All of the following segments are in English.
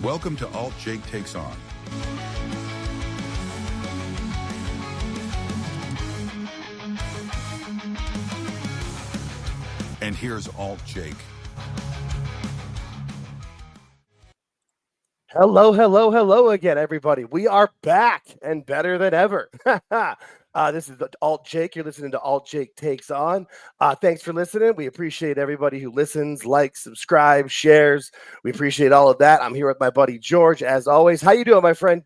Welcome to AltJake Takes On. And here's AltJake. Hello again, everybody. We are back and better than ever. This is AltJake. You're listening to AltJake Takes On. Thanks for listening. We appreciate everybody who listens, likes, subscribes, shares. We appreciate all of that. I'm here with my buddy George, as always. How you doing, my friend?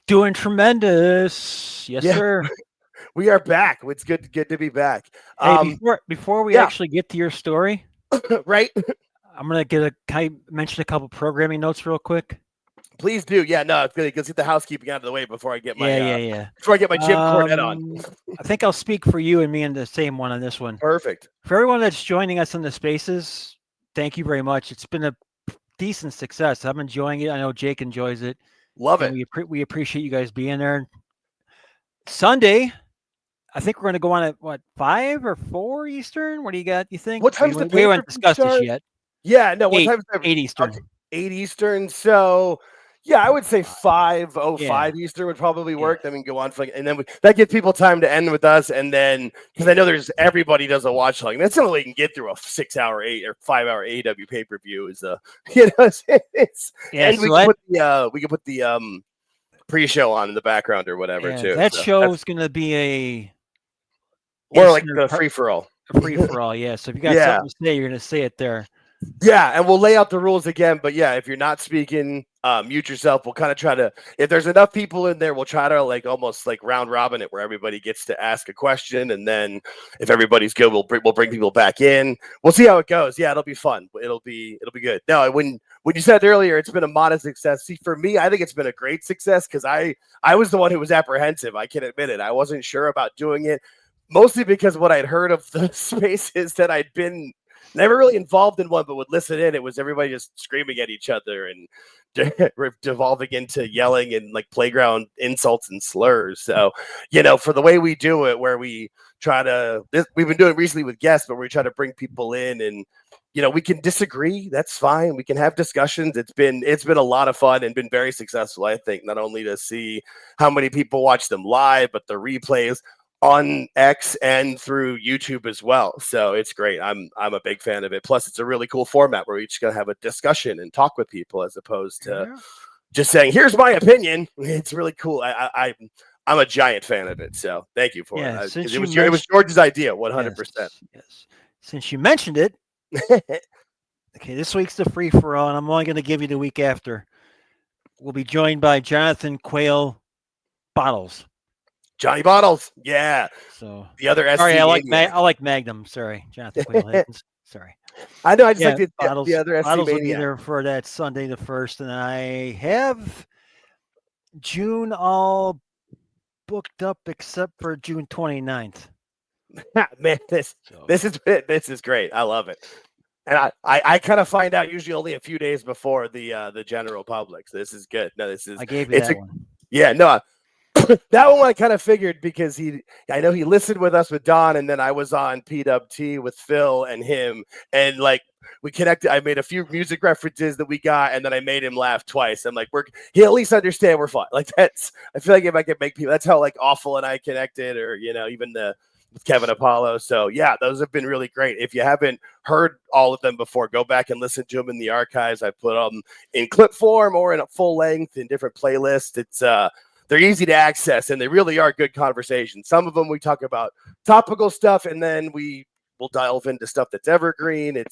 Doing tremendous. Yes, sir. We are back. It's good to be back. Hey, before we actually get to your story, right? I'm gonna can I mention a couple programming notes real quick? Please do. Yeah, no, it's good. Let's get the housekeeping out of the way before I get my before I get my Jim Cornette on. I think I'll speak for you and me in the same one on this one. Perfect. For everyone that's joining us in the spaces, thank you very much. It's been a decent success. I'm enjoying it. I know Jake enjoys it. Love it. We appreciate you guys being there. Sunday, I think we're going to go on at what, 5 or 4 Eastern? What do you got? You think? What time's the we haven't discussed this yet. Yeah, no. What time is 8 Eastern. Okay, 8 Eastern. So yeah, I would say 5:05 Eastern would probably work. Then we can go on for and then that gives people time to end with us, and then because I know everybody does a watch long. That's the only way you can get through a 6-hour, 8 or 5-hour AEW pay per view is it's and we can put the pre-show on in the background or whatever too. That show is going to be more like the free for all. Free for all, yeah. So if you got something to say, you're going to say it there. Yeah, and we'll lay out the rules again. But yeah, if you're not speaking, mute yourself. We'll kind of try to, if there's enough people in there, we'll try to almost round robin it where everybody gets to ask a question, and then if everybody's good, we'll bring people back in. We'll see how it goes. Yeah, it'll be fun. It'll be good. No, when you said earlier, it's been a modest success. See, for me, I think it's been a great success because I was the one who was apprehensive. I can admit it. I wasn't sure about doing it, mostly because what I'd heard of the spaces that I'd been never really involved in one, but would listen in. It was everybody just screaming at each other and devolving into yelling and playground insults and slurs. So, for the way we do it, where we try to, we've been doing it recently with guests, but we try to bring people in and, we can disagree. That's fine. We can have discussions. It's been a lot of fun and been very successful. I think not only to see how many people watch them live, but the replays on X and through YouTube as well. So it's great. I'm a big fan of it. Plus, it's a really cool format where we're just gonna have a discussion and talk with people as opposed to just saying, "Here's my opinion." It's really cool. I'm a giant fan of it. So thank you for it. It was George's idea, 100%. Yes. Since you mentioned it, okay. This week's the free for all, and I'm only going to give you the week after. We'll be joined by Jonathan Quayle Bottles. Johnny Bottles, yeah. So the other SC. Sorry, I like Magnum. Sorry, Jonathan Quayle. Sorry. I know. I just like Bottles, the other SC. Bottles will be there for that Sunday the 1st, and I have June all booked up except for June 29th. Man, this is great. I love it, and I kind of find out usually only a few days before the general public. So this is good. No, this is. I gave you that one. Yeah, no. That one I kind of figured because I know he listened with us with Don, and then I was on PWT with Phil and him, and we connected. I made a few music references that we got, and then I made him laugh twice. I'm like, he'll at least understand we're fun. That's, I feel like if I could make people, that's how Awful and I connected, or even with Kevin Apollo. So yeah, those have been really great. If you haven't heard all of them before, go back and listen to them in the archives. I put them in clip form or in a full length in different playlists. It's they're easy to access, and they really are good conversations. Some of them we talk about topical stuff, and then we will delve into stuff that's evergreen.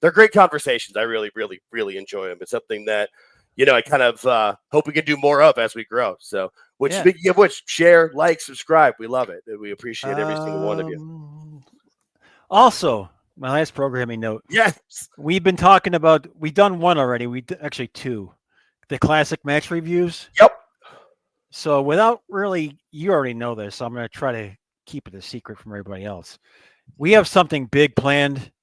They're great conversations. I really, really, really enjoy them. It's something that, I kind of hope we can do more of as we grow. So, speaking of which, share, like, subscribe. We love it. We appreciate every single one of you. Also, my last programming note. Yes. We've been talking about, we've done one already. Actually 2. The classic match reviews. Yep. So without really, you already know this, so I'm going to try to keep it a secret from everybody else. We have something big planned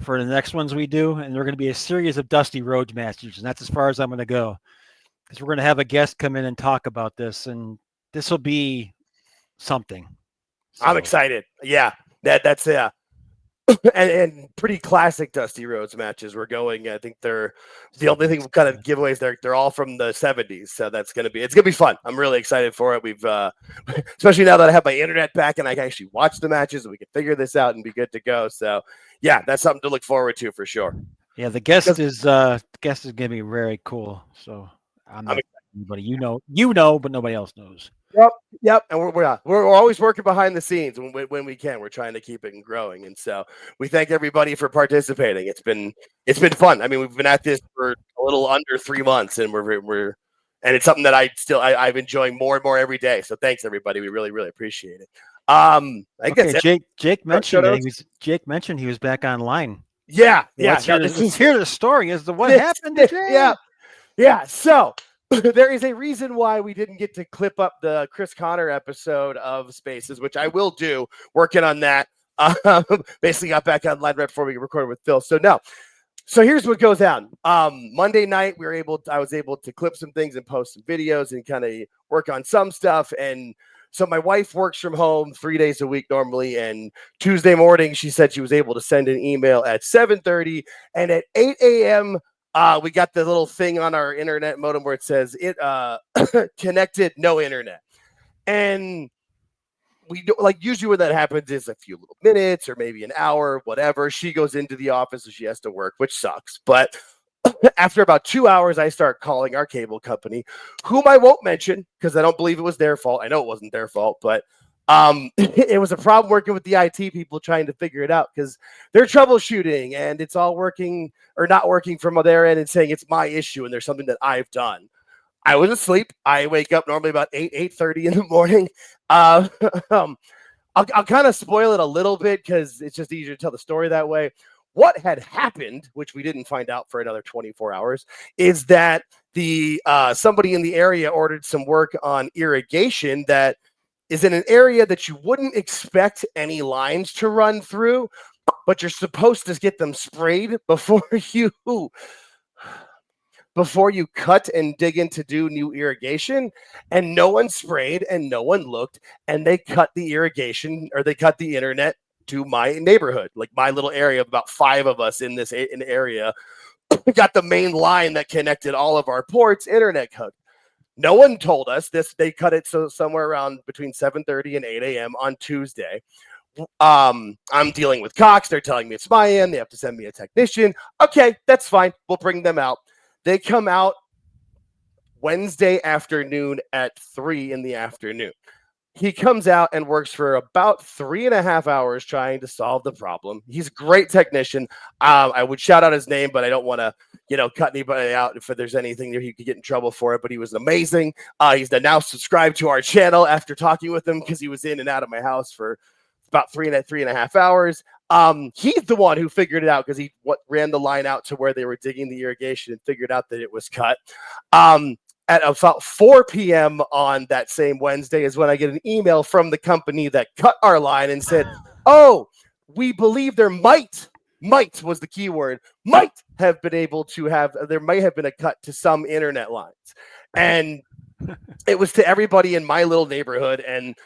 for the next ones we do, and they're going to be a series of Dusty Rhodes matches, and that's as far as I'm going to go. Because we're going to have a guest come in and talk about this, and this will be something. So, I'm excited. Yeah, that's and pretty classic Dusty Rhodes matches. We're going. I think they're the only thing kind of giveaways. They're all from the 70s, so it's gonna be fun. I'm really excited for it. We've especially now that I have my internet back and I can actually watch the matches and we can figure this out and be good to go. So yeah, that's something to look forward to for sure. Yeah, the guest is gonna be very cool. So I'm not anybody you know, but nobody else knows. Yep, and we're always working behind the scenes when we can. We're trying to keep it growing, and so we thank everybody for participating. It's been fun. I mean, we've been at this for a little under 3 months, and and it's something that I'm enjoying more and more every day. So thanks everybody. We really appreciate it. I guess Jake mentioned he was back online. Yeah. Let's hear the story as to what happened to Jake. Yeah. So there is a reason why we didn't get to clip up the Chris Connor episode of Spaces, which I will do. Working on that. Basically got back online right before we recorded with Phil. So here's what goes down. Monday night I was able to clip some things and post some videos and kind of work on some stuff. And so my wife works from home 3 days a week normally, and Tuesday morning she said she was able to send an email at 7:30, and at 8 a.m. We got the little thing on our internet modem where it says it connected, no internet. And we do, like usually when that happens is a few little minutes or maybe an hour, whatever. She goes into the office and she has to work, which sucks. But after about 2 hours, I start calling our cable company, whom I won't mention because I don't believe it was their fault. I know it wasn't their fault, but it was a problem working with the IT people trying to figure it out because they're troubleshooting and it's all working or not working from their end and saying it's my issue and there's something that I've done. I was asleep. I wake up normally about 8:30 in the morning. I'll kind of spoil it a little bit because it's just easier to tell the story that way. What had happened, which we didn't find out for another 24 hours, is that the somebody in the area ordered some work on irrigation that is in an area that you wouldn't expect any lines to run through, but you're supposed to get them sprayed before you cut and dig in to do new irrigation. And no one sprayed and no one looked, and they cut the irrigation or they cut the internet to my neighborhood, like my little area of about 5 of us in the area. Got the main line that connected all of our ports internet hooked. No one told us this. They cut it so somewhere around between 7:30 and 8 a.m. on Tuesday. I'm dealing with Cox. They're telling me it's my end. They have to send me a technician. Okay, that's fine. We'll bring them out. They come out Wednesday afternoon at 3 in the afternoon. He comes out and works for about 3.5 hours trying to solve the problem. He's a great technician. I would shout out his name, but I don't want to, cut anybody out if there's anything that he could get in trouble for it. But he was amazing. He's now subscribed to our channel after talking with him because he was in and out of my house for about 3.5 hours. He's the one who figured it out because he ran the line out to where they were digging the irrigation and figured out that it was cut. At about 4 p.m. on that same Wednesday is when I get an email from the company that cut our line and said, oh, we believe there might was the key word, might have been able to there might have been a cut to some internet lines. And it was to everybody in my little neighborhood. And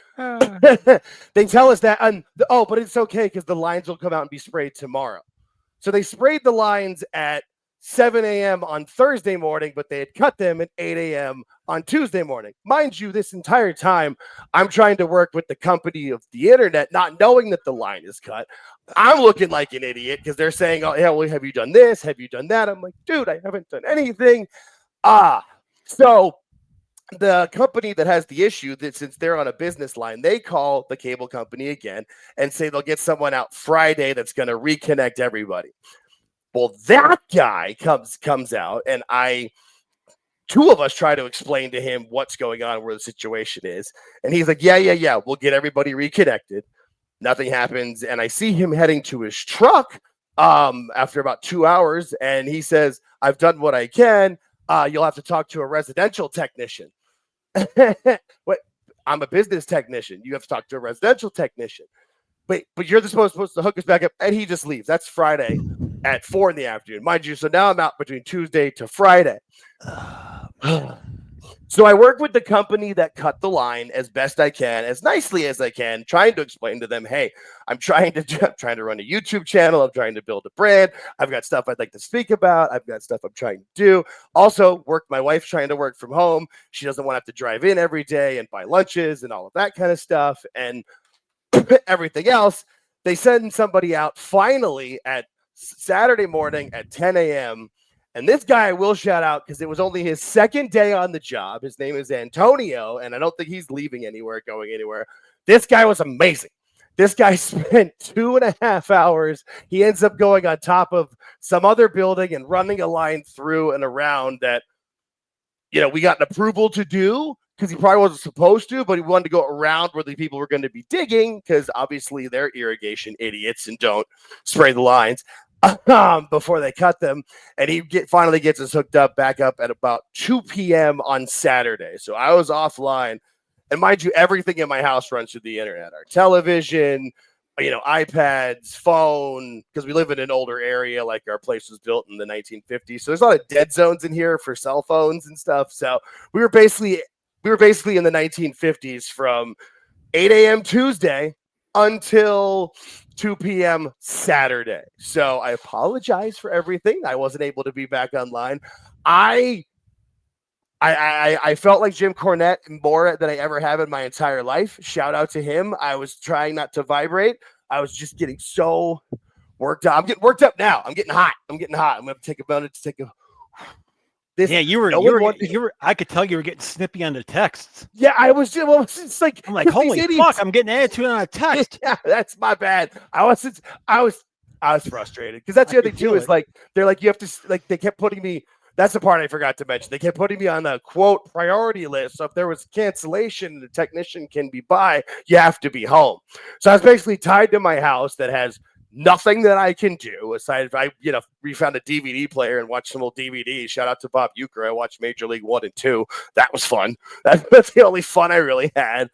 they tell us that, but it's okay because the lines will come out and be sprayed tomorrow. So they sprayed the lines at 7 a.m. on Thursday morning, but they had cut them at 8 a.m. on Tuesday morning. Mind you, this entire time, I'm trying to work with the company of the internet, not knowing that the line is cut. I'm looking like an idiot because they're saying, oh, yeah, well, have you done this? Have you done that? I'm like, dude, I haven't done anything. So the company that has the issue, that since they're on a business line, they call the cable company again and say they'll get someone out Friday that's going to reconnect everybody. Well, that guy comes out, and two of us try to explain to him what's going on, where the situation is. And he's like, yeah, we'll get everybody reconnected. Nothing happens. And I see him heading to his truck after about 2 hours. And he says, I've done what I can. You'll have to talk to a residential technician. What? I'm a business technician. You have to talk to a residential technician. But you're supposed to hook us back up. And he just leaves. That's Friday at 4 in the afternoon. Mind you, so now I'm out between Tuesday to Friday. So I work with the company that cut the line as best I can, as nicely as I can, trying to explain to them, hey, I'm trying to run a YouTube channel. I'm trying to build a brand. I've got stuff I'd like to speak about. I've got stuff I'm trying to do. Also, my wife's trying to work from home. She doesn't want to have to drive in every day and buy lunches and all of that kind of stuff and everything else. They send somebody out finally at Saturday morning at 10 a.m. And this guy I will shout out because it was only his second day on the job. His name is Antonio, and I don't think he's leaving anywhere, going anywhere. This guy was amazing. This guy spent 2.5 hours. He ends up going on top of some other building and running a line through and around that, we got an approval to do because he probably wasn't supposed to, but he wanted to go around where the people were going to be digging because obviously they're irrigation idiots and don't spray the lines before they cut them. And he finally gets us hooked up back up at about 2 p.m. on Saturday. So I was offline. And mind you, everything in my house runs through the internet. Our television, iPads, phone, because we live in an older area, like our place was built in the 1950s. So there's a lot of dead zones in here for cell phones and stuff. So we were basically in the 1950s from 8 a.m. Tuesday until 2 p.m. Saturday. So I apologize for everything. I wasn't able to be back online. I felt like Jim Cornette more than I ever have in my entire life. Shout out to him. I was trying not to vibrate. I was just getting so worked up. I'm getting worked up now. I'm getting hot. I'm going to take a minute to take a. You were. I could tell you were getting snippy on the texts. Yeah, I was. Well, it's like I'm like, holy fuck! I'm getting attitude on a text. Yeah, that's my bad. I was frustrated because that's the other thing too. Is like they're like you have to like they kept putting me. That's the part I forgot to mention. They kept putting me on a quote priority list. So if there was cancellation, the technician can be by. You have to be home. So I was basically tied to my house that has nothing that I can do aside if we found a DVD player and watched some old DVDs. Shout out to Bob Euchre. I watched Major League 1 and 2. That was fun. That's the only fun I really had.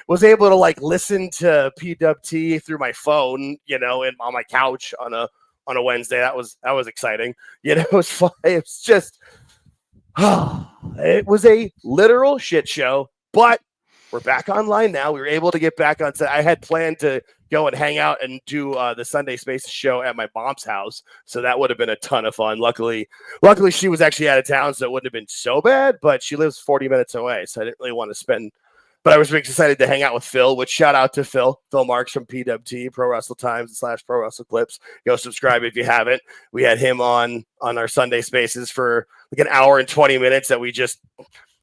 Was able to listen to PWT through my phone, and on my couch on a Wednesday. That was exciting. It was fun. It was just it was a literal shit show, but we're back online now. We were able to get back on set. I had planned to go and hang out and do the Sunday Spaces show at my mom's house. So that would have been a ton of fun. Luckily she was actually out of town, so it wouldn't have been so bad, but she lives 40 minutes away. So I didn't really want to spend, but I was really excited to hang out with Phil, which shout out to Phil Marks from PWT, Pro Wrestle Times / Pro Wrestle Clips. Go subscribe if you haven't. We had him on our Sunday Spaces for like an hour and 20 minutes that we just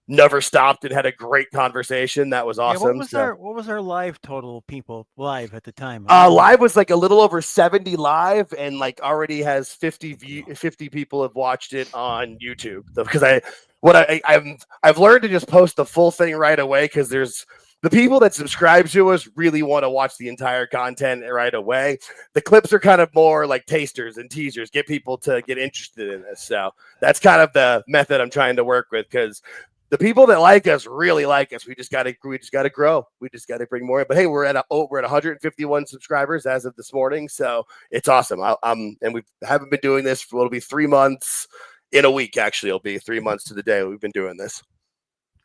never stopped and had a great conversation. That was awesome. What was our live total people live at the time? Live was like a little over 70 live, and already has 50 people have watched it on YouTube. Because I've learned to just post the full thing right away because there's the people that subscribe to us really want to watch the entire content right away. The clips are kind of more like tasters and teasers, get people to get interested in this. So that's kind of the method I'm trying to work with because the people that like us really like us. We just got to grow. We just got to bring more in. But hey, we're at 151 subscribers as of this morning, so it's awesome. And we haven't been doing this for it'll be 3 months in a week. Actually, it'll be 3 months to the day we've been doing this.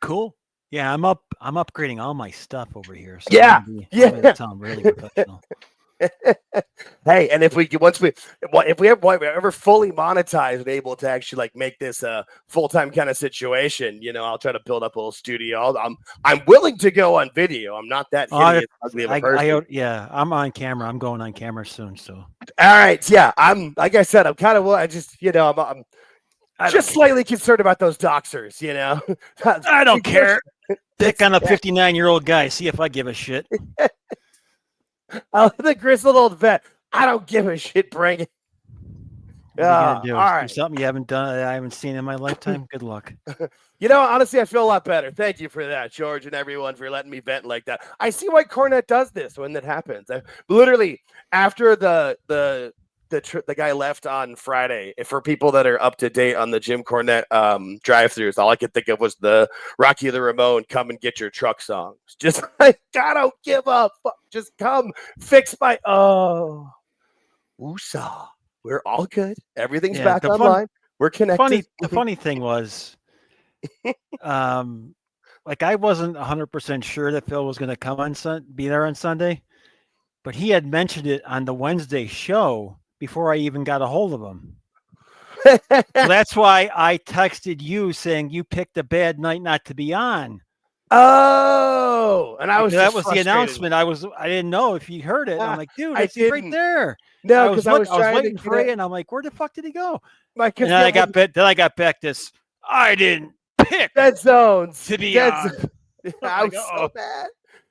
Cool. Yeah, I'm upgrading all my stuff over here. So yeah. I'm gonna sound really professional. Hey, and if we ever fully monetized and able to actually make this a full-time kind of situation, I'll try to build up a little studio. I'm willing to go on video. I'm not that hideous, ugly of a person. I'm on camera. I'm going on camera soon. So all right, yeah. I'm like I said, I'm kind of I just I'm just slightly concerned about those doxers. I don't care. Pick on a 59-year-old guy. See if I give a shit. The grizzled old vet. I don't give a shit. Bring it. All right. Something you haven't done that I haven't seen in my lifetime. Good luck. Honestly, I feel a lot better. Thank you for that, George, and everyone for letting me vent like that. I see why Cornette does this when that happens. Literally, after the guy left on Friday, for people that are up to date on the Jim Cornette drive-thrus, all I could think of was the Rocky the Ramone "Come and Get Your Truck" song. Just like, I don't give up. Just come fix my woosah. We're all good. Everything's back online. We're connected. The funny thing was, Like I wasn't 100% sure that Phil was going to come on be there on Sunday, but he had mentioned it on the Wednesday show before I even got a hold of him. So that's why I texted you saying you picked a bad night not to be on. Oh, and I was that just was frustrated. the announcement. I didn't know if you heard it. I'm like, dude, it's right there. No, because I was waiting for you, and I'm like, where the fuck did he go? And then I got back this. I didn't pick dead zones to be on. I was so bad.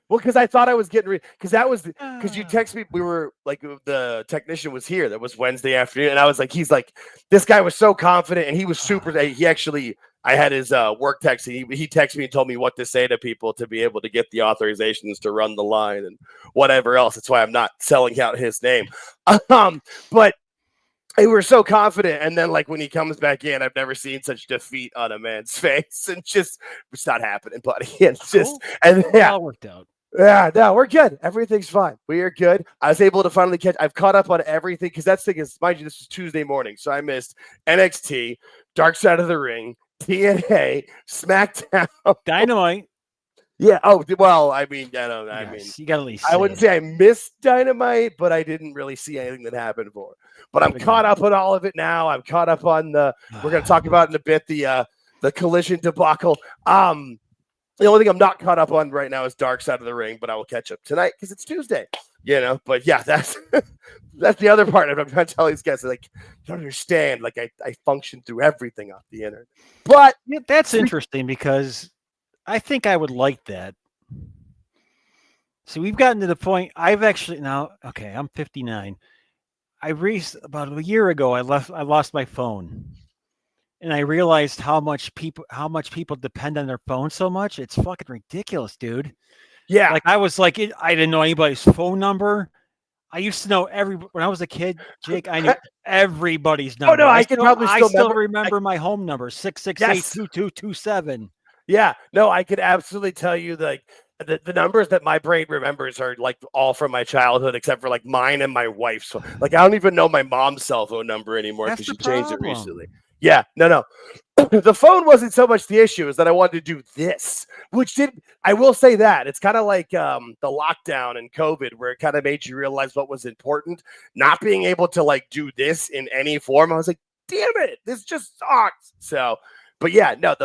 Well, because I thought I was getting because that was because you text me. We were like the technician was here. That was Wednesday afternoon, and I was like, he's like, this guy was so confident, and he was super. He actually, I had his work text. He texted me and told me what to say to people to be able to get the authorizations to run the line and whatever else. That's why I'm not selling out his name. But they were so confident, and then like when he comes back in, I've never seen such defeat on a man's face, and just it's not happening, buddy. It's just and yeah, all worked out. Yeah, no, we're good. Everything's fine. We are good. I was able to finally catch. I've caught up on everything because that's the thing is, mind you, this was Tuesday morning, so I missed NXT, Dark Side of the Ring, TNA, SmackDown, Dynamite. Yeah. Oh, well, I mean, I don't. I mean, you got at least. I wouldn't say I missed Dynamite, but I didn't really see anything that happened for it. But I'm caught up on all of it now. I'm caught up on the. We're going to talk about in a bit the Collision debacle. The only thing I'm not caught up on right now is Dark Side of the Ring, but I will catch up tonight because it's Tuesday, you know. But yeah, that's that's the other part of it. I'm trying to tell these guys, like, you don't understand. Like, I function through everything off the internet. But yeah, that's interesting because I think I would like that. So we've gotten to the point. I've actually now. Okay, I'm 59. About a year ago. I lost my phone. And I realized how much people depend on their phone so much. It's fucking ridiculous, dude. Yeah. Like I was like, I didn't know anybody's phone number. I used to know when I was a kid, Jake, I knew everybody's number. Oh no, I still remember my home number, 668-2227. Yeah. No, I could absolutely tell you like the numbers that my brain remembers are like all from my childhood, except for like mine and my wife's. Like I don't even know my mom's cell phone number anymore because she changed it recently. Yeah, no. The phone wasn't so much the issue, is that I wanted to do this, I will say that. It's kind of like the lockdown and COVID, where it kind of made you realize what was important. Not being able to like do this in any form. I was like, damn it, this just sucks. So, but yeah, no,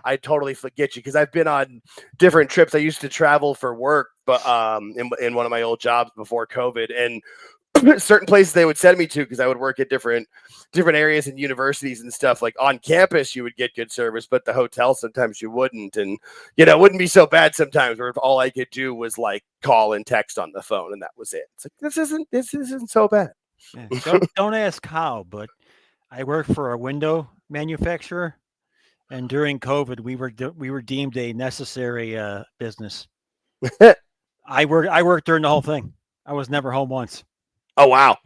I totally forget you because I've been on different trips. I used to travel for work, but in one of my old jobs before COVID, and certain places they would send me to because I would work at different areas and universities and stuff. Like on campus, you would get good service, but the hotel sometimes you wouldn't, and it wouldn't be so bad sometimes. Where if all I could do was like call and text on the phone, and that was it. It's like this isn't so bad. Yeah, don't ask how, but I work for a window manufacturer, and during COVID, we were deemed a necessary business. I worked during the whole thing. I was never home once. Oh wow!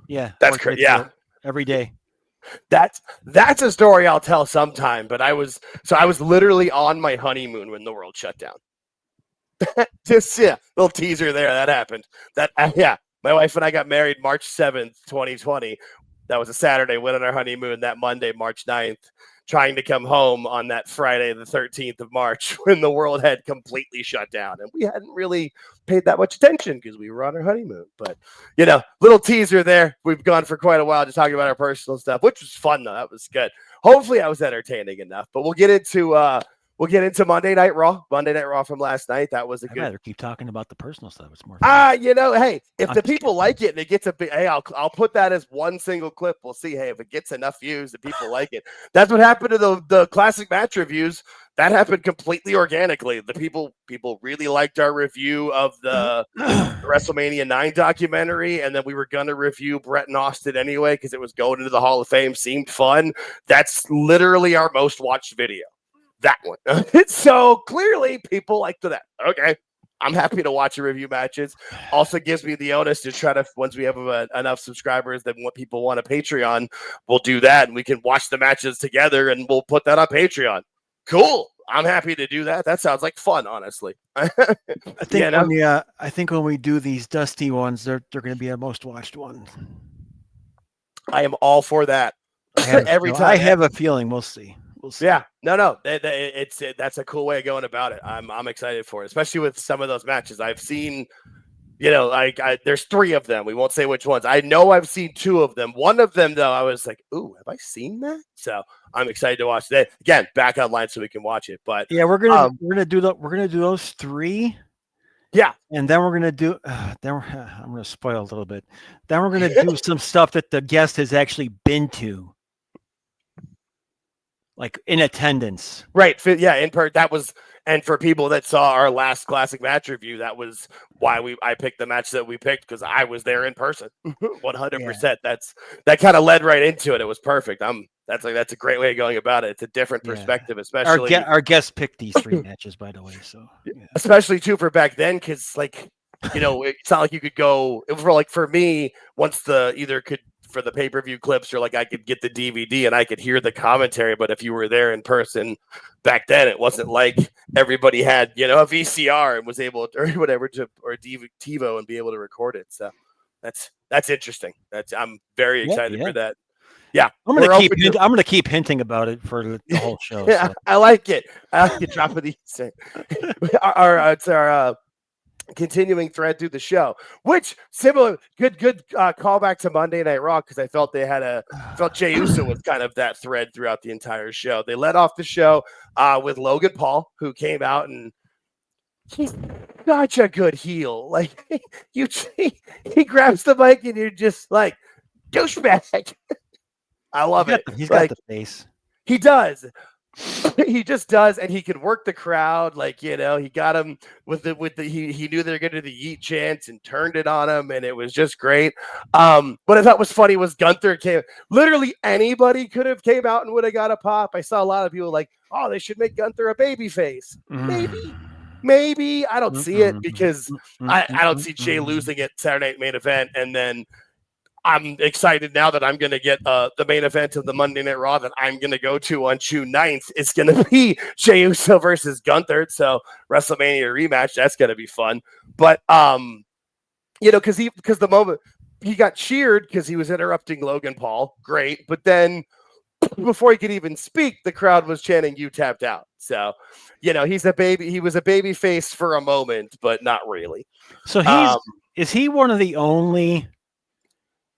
Yeah, that's crazy. Yeah, every day. That's a story I'll tell sometime. But I was literally on my honeymoon when the world shut down. Just little teaser there. That happened. My wife and I got married March 7th, 2020. That was a Saturday. Went on our honeymoon that Monday, March 9th. Trying to come home on that Friday, the 13th of March, when the world had completely shut down. And we hadn't really paid that much attention because we were on our honeymoon. But, little teaser there. We've gone for quite a while just talking about our personal stuff, which was fun, though. That was good. Hopefully I was entertaining enough. But we'll get into Monday Night Raw. Monday Night Raw from last night. That was a good. I'd rather keep talking about the personal stuff. It's more fun. Hey, if the people like it and it gets a big, hey, I'll put that as one single clip. We'll see. Hey, if it gets enough views, the people like it. That's what happened to the classic match reviews. That happened completely organically. The people really liked our review of the WrestleMania 9 documentary, and then we were gonna review Brett and Austin anyway because it was going into the Hall of Fame. Seemed fun. That's literally our most watched video. That one. So clearly people like that. Okay. I'm happy to watch the review matches. Also gives me the onus to try to, once we have enough subscribers that what people want a Patreon, we'll do that and we can watch the matches together and we'll put that on Patreon. Cool. I'm happy to do that. That sounds like fun, honestly. I think when we do these dusty ones, they're going to be our most watched ones. I am all for that. Every time. I have a feeling. We'll see. We'll see. Yeah, that's a cool way of going about it. I'm excited for it, especially with some of those matches I've seen. There's 3 of them. We won't say which ones. I know I've seen 2 of them. One of them, though, I was like, "Ooh, have I seen that?" So I'm excited to watch that again. Back online so we can watch it. But yeah, we're gonna do those 3. Yeah, and then we're gonna do. I'm gonna spoil a little bit. Then we're gonna do some stuff that the guest has actually been to, like in attendance. right. Yeah, in part that was. And for people that saw our last classic match review, that was why I picked the match that we picked, because I was there in person. 100%. That kind of led right into it. It was perfect. That's a great way of going about it. It's a different perspective, especially our guest picked these 3 matches, by the way. So especially too for back then, because it's not like you could go for me once for the pay-per-view clips, or I could get the DVD and I could hear the commentary. But if you were there in person back then, it wasn't like everybody had, a VCR and was able to, or whatever, or TiVo and be able to record it. So that's interesting. I'm very excited for that. Yeah. I'm going to keep hinting about it for the whole show. Yeah. So. I like it. I like it. Drop of the it's our continuing thread through the show, which similar good callback to Monday Night Raw, because I felt Jey Uso was kind of that thread throughout the entire show. They led off the show with Logan Paul, who came out, and he's such a good heel. He grabs the mic and you're just like, douchebag. I love it. He's got the face. He does. He just does, and he can work the crowd. He got him with he knew they were going to do the yeet chants and turned it on him, and it was just great. What I thought was funny was Gunther came. Literally anybody could have came out and would have got a pop. I saw a lot of people like, "Oh, they should make Gunther a baby face." Maybe I don't see it, because I don't see Jey losing it Saturday Night Main Event, and then I'm excited now that I'm going to get the main event of the Monday Night Raw that I'm going to go to on June 9th. It's going to be Jey Uso versus Gunther. So WrestleMania rematch, that's going to be fun. But, because the moment he got cheered because he was interrupting Logan Paul, great. But then before he could even speak, the crowd was chanting, "You tapped out." So, he's a baby. He was a baby face for a moment, but not really. So is he one of the only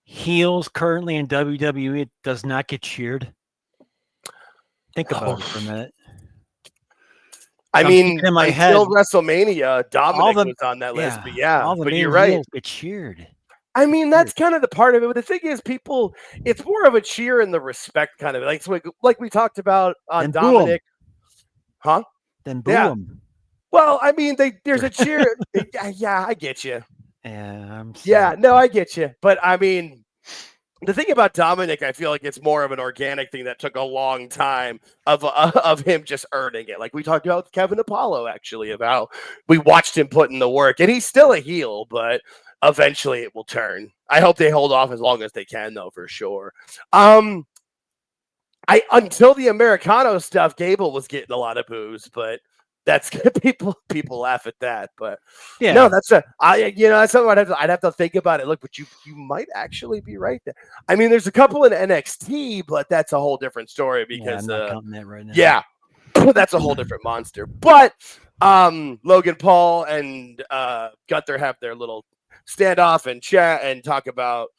heels currently in WWE does not get cheered? Think about it for a minute. I mean, in my head, WrestleMania, Dominic was on that list, but but you're right. Get cheered. I mean, that's kind of the part of it. But the thing is, people, it's more of a cheer and the respect kind of like we talked about on then Dominic. Boom. Then boom. Yeah. Well, I mean, there's a cheer. Yeah, I get you. Yeah, no, I get you. But I mean, the thing about Dominic, I feel like it's more of an organic thing that took a long time of him just earning it. Like we talked about with Kevin Apollo, actually, of how we watched him put in the work, and he's still a heel, but eventually it will turn. I hope they hold off as long as they can, though, for sure. Until the Americano stuff, Gable was getting a lot of boos, but that's people laugh at that, but no, that's something I'd have to think about it. Look, but you might actually be right there. I mean, there's a couple in NXT, but that's a whole different story because I'm not counting that right now. Yeah, that's a whole different monster. But Logan Paul and Gunther have their little standoff and chat and talk about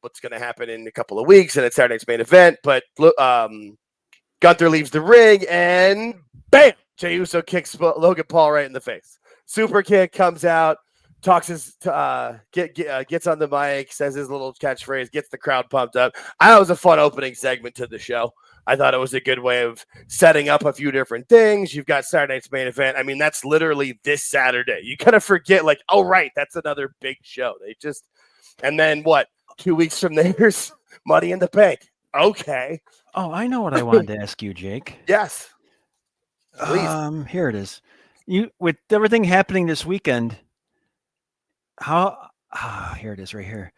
what's going to happen in a couple of weeks, and it's Saturday Night's Main Event. But Gunther leaves the ring, and bam! Jey Uso kicks Logan Paul right in the face. Super kick, comes out, talks gets on the mic, says his little catchphrase, gets the crowd pumped up. I thought it was a fun opening segment to the show. I thought it was a good way of setting up a few different things. You've got Saturday Night's Main Event. I mean, that's literally this Saturday. You kind of forget, like, oh, right, that's another big show. And then what? 2 weeks from there's Money in the Bank. Okay. Oh, I know what I wanted to ask you, Jake. Yes. Please. Here it is. With everything happening this weekend, here it is right here.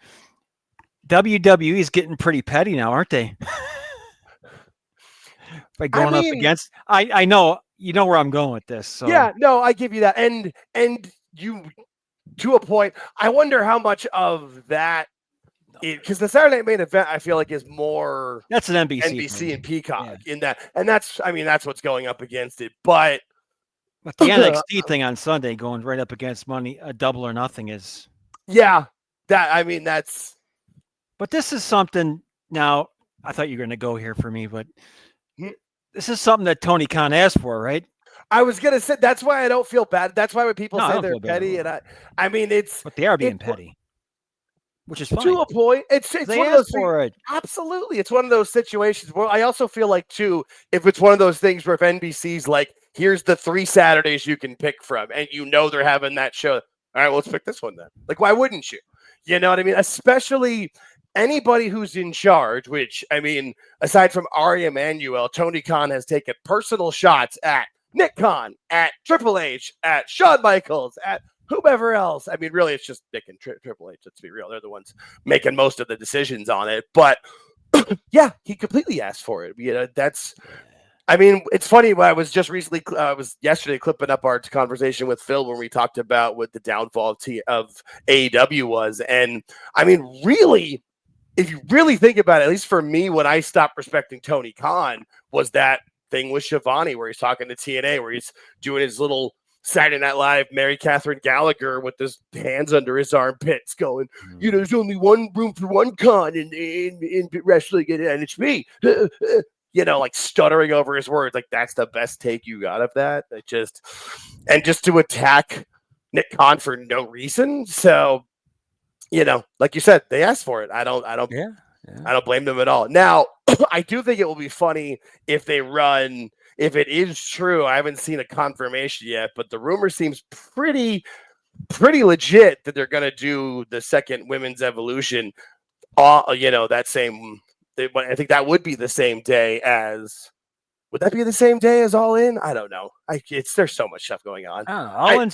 WWE is getting pretty petty now, aren't they? By going up against, I know you know where I'm going with this. So. Yeah, no, I give you that, and you to a point. I wonder how much of that because the Saturday Night Main Event, I feel like, is more That's an NBC NBC and Peacock Yeah. in that, and that's what's going up against it. But the NXT thing on Sunday going right up against Money, a Double or Nothing is. Yeah, that's. But this is something. Now, I thought you were going to go here for me, but this is something that Tony Khan asked for, right? I was gonna say that's why I don't feel bad. That's why when people No, I say don't they're feel bad petty, at all. and I mean it's. But they are being petty, which is fine. To a point, it's They one of those asked for it. Absolutely, it's one of those situations where I also feel like too, if it's one of those things where if NBC's like, here's the 3 Saturdays you can pick from, and you know they're having that show. All right, well, let's pick this one then. Like, why wouldn't you? You know what I mean? Especially anybody who's in charge, which I mean, aside from Ari Emanuel, Tony Khan has taken personal shots at Nick Khan, at Triple H, at Shawn Michaels, at whomever else. I mean, really, it's just Nick and Triple H. Let's be real; they're the ones making most of the decisions on it. But yeah, he completely asked for it. You know, that's. I mean, it's funny. I was just recently, I was yesterday clipping up our conversation with Phil when we talked about what the downfall of AEW was, and I mean, really, if you really think about it, at least for me, when I stopped respecting Tony Khan, was that thing with Shivani where he's talking to TNA, where he's doing his little Saturday Night Live Mary Catherine Gallagher with his hands under his armpits going, you know, there's only one room for one Khan in wrestling, and it's me. You know, like stuttering over his words. Like, that's the best take you got of that. It just to attack Nick Khan for no reason. So, you know, like you said, they asked for it. I don't blame them at all. Now, I do think it will be funny if they run, if it is true. I haven't seen a confirmation yet, but the rumor seems pretty legit that they're going to do the second Women's Evolution, you know, that same, I think that would be the same day as, would that be the same day as All In? I don't know. There's so much stuff going on. All In's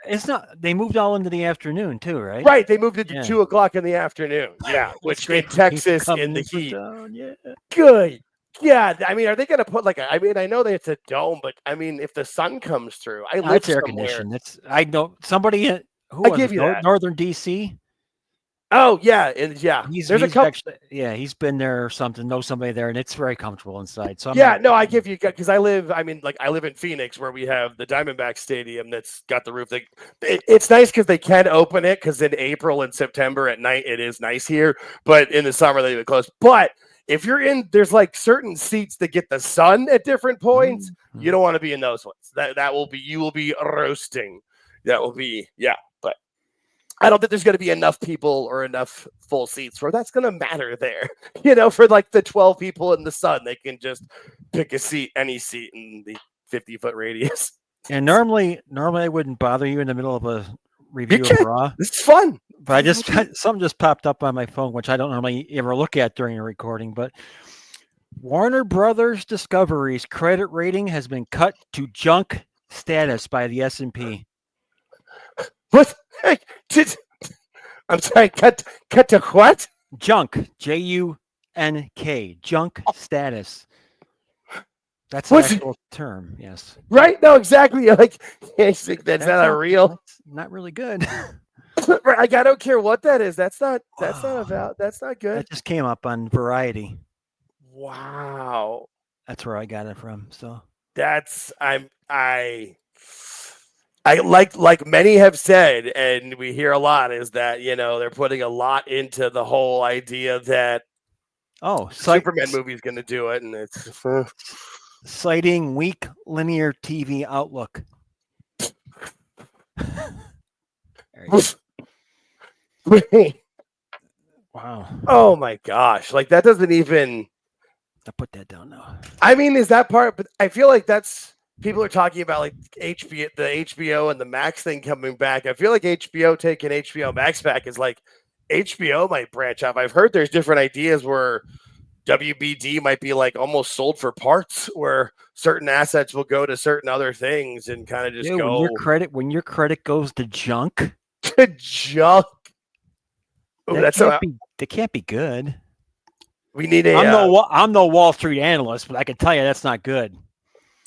it's not. They moved All into the afternoon too, right? Right. They moved it to 2 o'clock in the afternoon. Yeah, which in Texas in the heat. Yeah. Good. Yeah. I mean, are they going to put I mean, I know that it's a dome, but I mean, if the sun comes through, It's air conditioned. I know somebody who was give you that. Northern DC. Oh yeah, and yeah. He's been there or something. Know somebody there, and it's very comfortable inside. So I give you, because I live in Phoenix, where we have the Diamondback Stadium that's got the roof. It's nice because they can open it, because in April and September at night it is nice here, but in the summer they leave it closed. But if you're in, there's like certain seats that get the sun at different points. You don't want to be in those ones. You will be roasting. That will be But I don't think there's going to be enough people or enough full seats where that's going to matter there. You know, for like the 12 people in the sun, they can just pick a seat, any seat in the 50-foot radius. And normally I wouldn't bother you in the middle of a review of Raw. It's fun. But something just popped up on my phone, which I don't normally ever look at during a recording. But Warner Brothers Discovery's credit rating has been cut to junk status by the S&P. What? I'm sorry. Cut to what? Junk. JUNK. Junk status. That's an actual term. Yes. Right. No. Exactly. Like, that's not a real. That's not really good. Like, I don't care what that is. That's not good. That just came up on Variety. Wow. That's where I got it from. So I like many have said, and we hear a lot, is that, you know, they're putting a lot into the whole idea that Superman movie is going to do it, and it's citing weak linear TV outlook. Wow. Oh my gosh! Like, that doesn't even. I put that down now. I mean, is that part? But I feel like that's. People are talking about like the HBO and the Max thing coming back. I feel like HBO taking HBO Max back is like HBO might branch off. I've heard there's different ideas where WBD might be like almost sold for parts, where certain assets will go to certain other things and kind of just go. When your credit goes to junk. To junk. Ooh, that can't be good. We need a. I'm no Wall Street analyst, but I can tell you that's not good.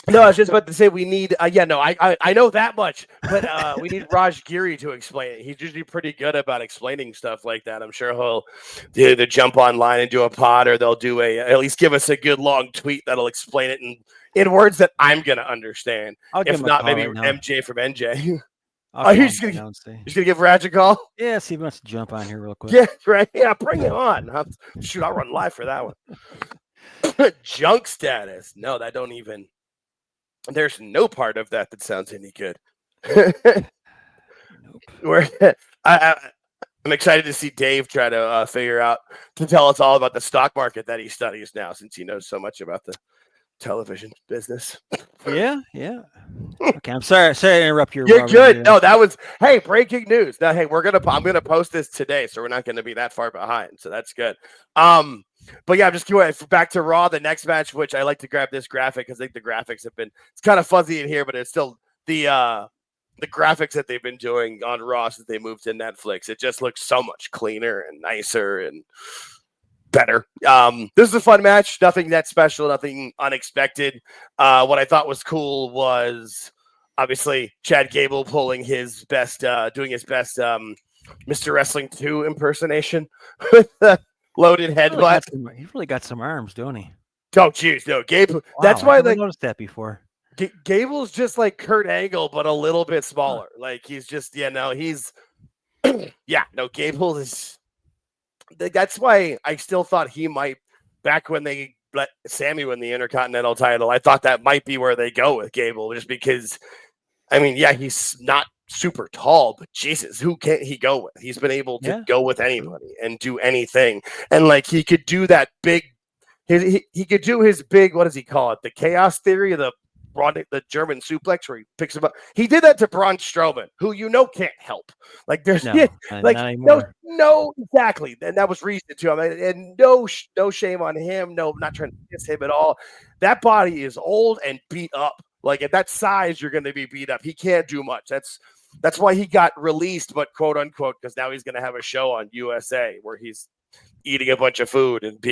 No, I was just about to say we need. I know that much, but we need Raj Giri to explain it. He's usually pretty good about explaining stuff like that. I'm sure he'll either jump online and do a pod, or they'll do at least give us a good long tweet that'll explain it in words that I'm gonna understand. If not, maybe MJ from NJ. He's gonna give Raj a call. Yeah, see if he wants to jump on here real quick. Yeah, right. Yeah, bring him on. I'll run live for that one. Junk status. No, that don't even. There's no part of that sounds any good. Nope. I'm excited to see Dave try to to tell us all about the stock market that he studies now, since he knows so much about the television business. Yeah. Okay, I'm sorry to interrupt your. You're good. No, that was breaking news. Now, I'm gonna post this today, so we're not gonna be that far behind. So that's good. But yeah, I'm just going back to Raw, the next match, which I like to grab this graphic because I think the graphics have been, it's kind of fuzzy in here, but it's still the graphics that they've been doing on Raw since they moved to Netflix. It just looks so much cleaner and nicer and better. This is a fun match. Nothing that special, nothing unexpected. What I thought was cool was obviously Chad Gable pulling his best, doing his best Mr. Wrestling 2 impersonation with the loaded headbutt. He really got some arms, don't he? Oh, geez, no, Gable. Wow, that's why I noticed that before. Gable's just like Kurt Angle, but a little bit smaller. Like he's just, he's, Gable is. That's why I still thought he might. Back when they let Sammy win the Intercontinental title, I thought that might be where they go with Gable, just because. I mean, he's not super tall, but Jesus, who can't he go with? He's been able to go with anybody and do anything, and like he could do that big. He could do his big. What does he call it? The chaos theory, the German suplex, where he picks him up. He did that to Braun Strowman, who can't help. Like there's no, exactly, and that was recent too. I mean, and no shame on him. No, not trying to diss him at all. That body is old and beat up. Like at that size, you're going to be beat up. He can't do much. That's why he got released, but quote unquote, because now he's going to have a show on USA where he's eating a bunch of food and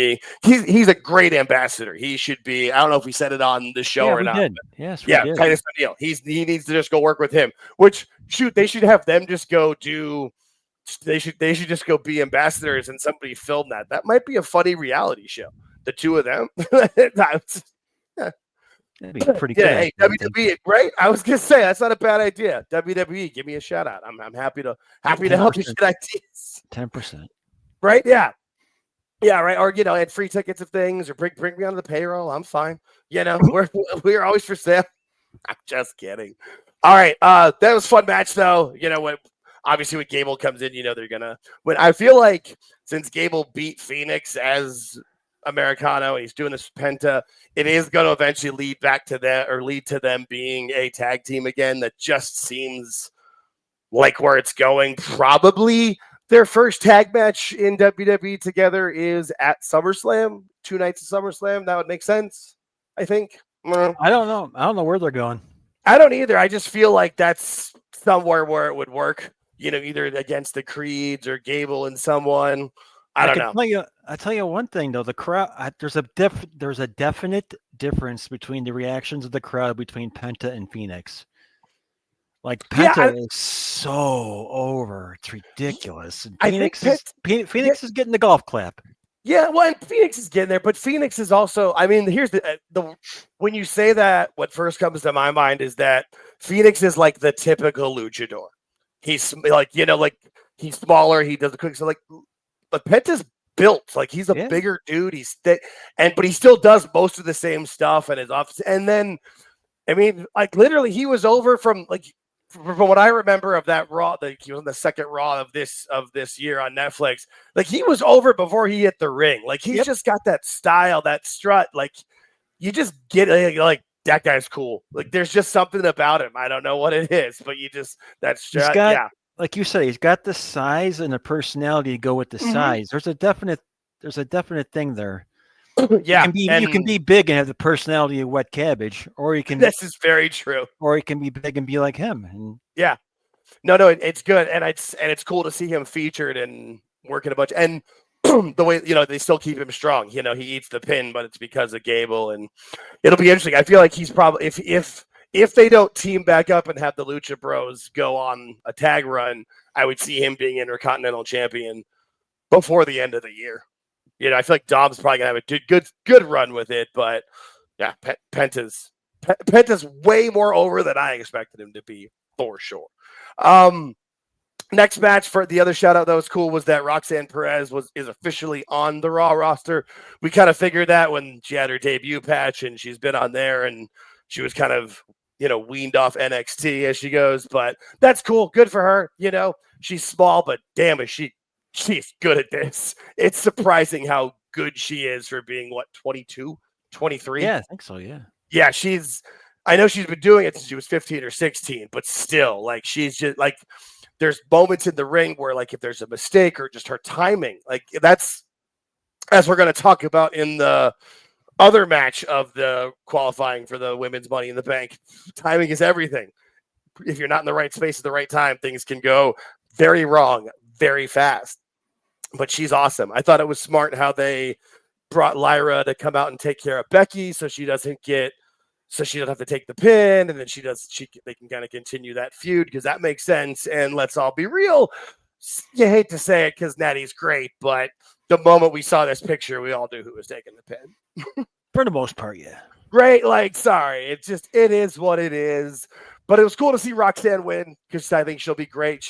he's a great ambassador. He should be. I don't know if we said it on the show or not. Did. Yes, we did. Titus O'Neil. He needs to just go work with him. Which they should have them just go do. They should just go be ambassadors and somebody film that. That might be a funny reality show. The two of them. That'd be pretty good. Hey, WWE, right? I was gonna say that's not a bad idea. WWE, give me a shout out. I'm happy to help you get ideas. 10%. Right? Yeah, right. Or and free tickets of things, or bring me on the payroll. I'm fine. We're always for sale. I'm just kidding. All right, that was a fun match though. Obviously when Gable comes in, they're gonna. When I feel like since Gable beat Phoenix as Americano, he's doing this Penta, it is going to eventually lead to them being a tag team again. That just seems like where it's going. Probably their first tag match in WWE together is at SummerSlam, 2 nights of SummerSlam. That would make sense, I think. I don't know where they're going. I don't either. I just feel like that's somewhere where it would work, either against the Creeds or Gable and someone. I don't know. I tell you one thing though, the crowd. There's a definite difference between the reactions of the crowd between Penta and Phoenix. Like Penta is so over, it's ridiculous. And Phoenix is getting the golf clap. Yeah, well, and Phoenix is getting there, but Phoenix is also. I mean, here's the when you say that, what first comes to my mind is that Phoenix is like the typical luchador. He's like he's smaller. He does the quick. So but Penta's built like he's a bigger dude. He's thick, but he still does most of the same stuff and his office. And then, I mean, like literally, he was over from what I remember of that Raw. He was on the second Raw of this year on Netflix. Like he was over before he hit the ring. Like he's just got that style, that strut. Like you just get like that guy's cool. Like there's just something about him. I don't know what it is, but that strut. Like you said, he's got the size and the personality to go with the size. There's a definite thing there. Yeah, you can be big and have the personality of wet cabbage, or you can. This is very true. Or you can be big and be like him. And no, it's good, and it's cool to see him featured and working a bunch. And the way, they still keep him strong. He eats the pin, but it's because of Gable, and it'll be interesting. I feel like he's probably, if they don't team back up and have the Lucha Bros go on a tag run, I would see him being Intercontinental Champion before the end of the year. I feel like Dom's probably gonna have a good run with it, but yeah, Penta's way more over than I expected him to be, for sure. Next match, for the other shout out that was cool, was that Roxanne Perez is officially on the Raw roster. We kind of figured that when she had her debut patch and she's been on there, and she was kind of, weaned off NXT as she goes, but that's cool. Good for her. She's small, but damn it, she's good at this. It's surprising how good she is for being 22, 23. Yeah, I think so. Yeah. Yeah. I know she's been doing it since she was 15 or 16, but still, like, she's just like, there's moments in the ring where, like, if there's a mistake or just her timing, like, that's, as we're going to talk about in the other match of the qualifying for the women's Money in the Bank, timing is everything. If you're not in the right space at the right time, things can go very wrong very fast. But she's awesome. I thought it was smart how they brought Lyra to come out and take care of Becky, so she doesn't have to take the pin, and then they can kind of continue that feud, because that makes sense. And let's all be real, you hate to say it because Natty's great, but the moment we saw this picture, we all knew who was taking the pin. For the most part, yeah. Right? Like, sorry. It is what it is. But it was cool to see Roxanne win, because I think she'll be great.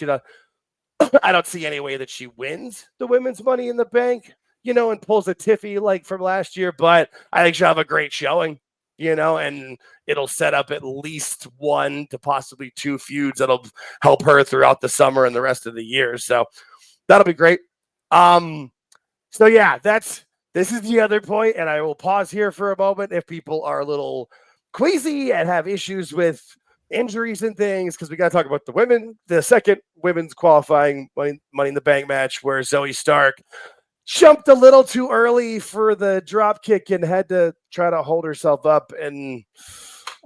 I don't see any way that she wins the women's Money in the Bank, and pulls a Tiffy like from last year, but I think she'll have a great showing, and it'll set up at least 1 to possibly 2 feuds that'll help her throughout the summer and the rest of the year. So that'll be great. So yeah, this is the other point, and I will pause here for a moment if people are a little queasy and have issues with injuries and things, because we got to talk about the second women's qualifying Money in the Bank match, where Zoe Stark jumped a little too early for the drop kick and had to try to hold herself up. And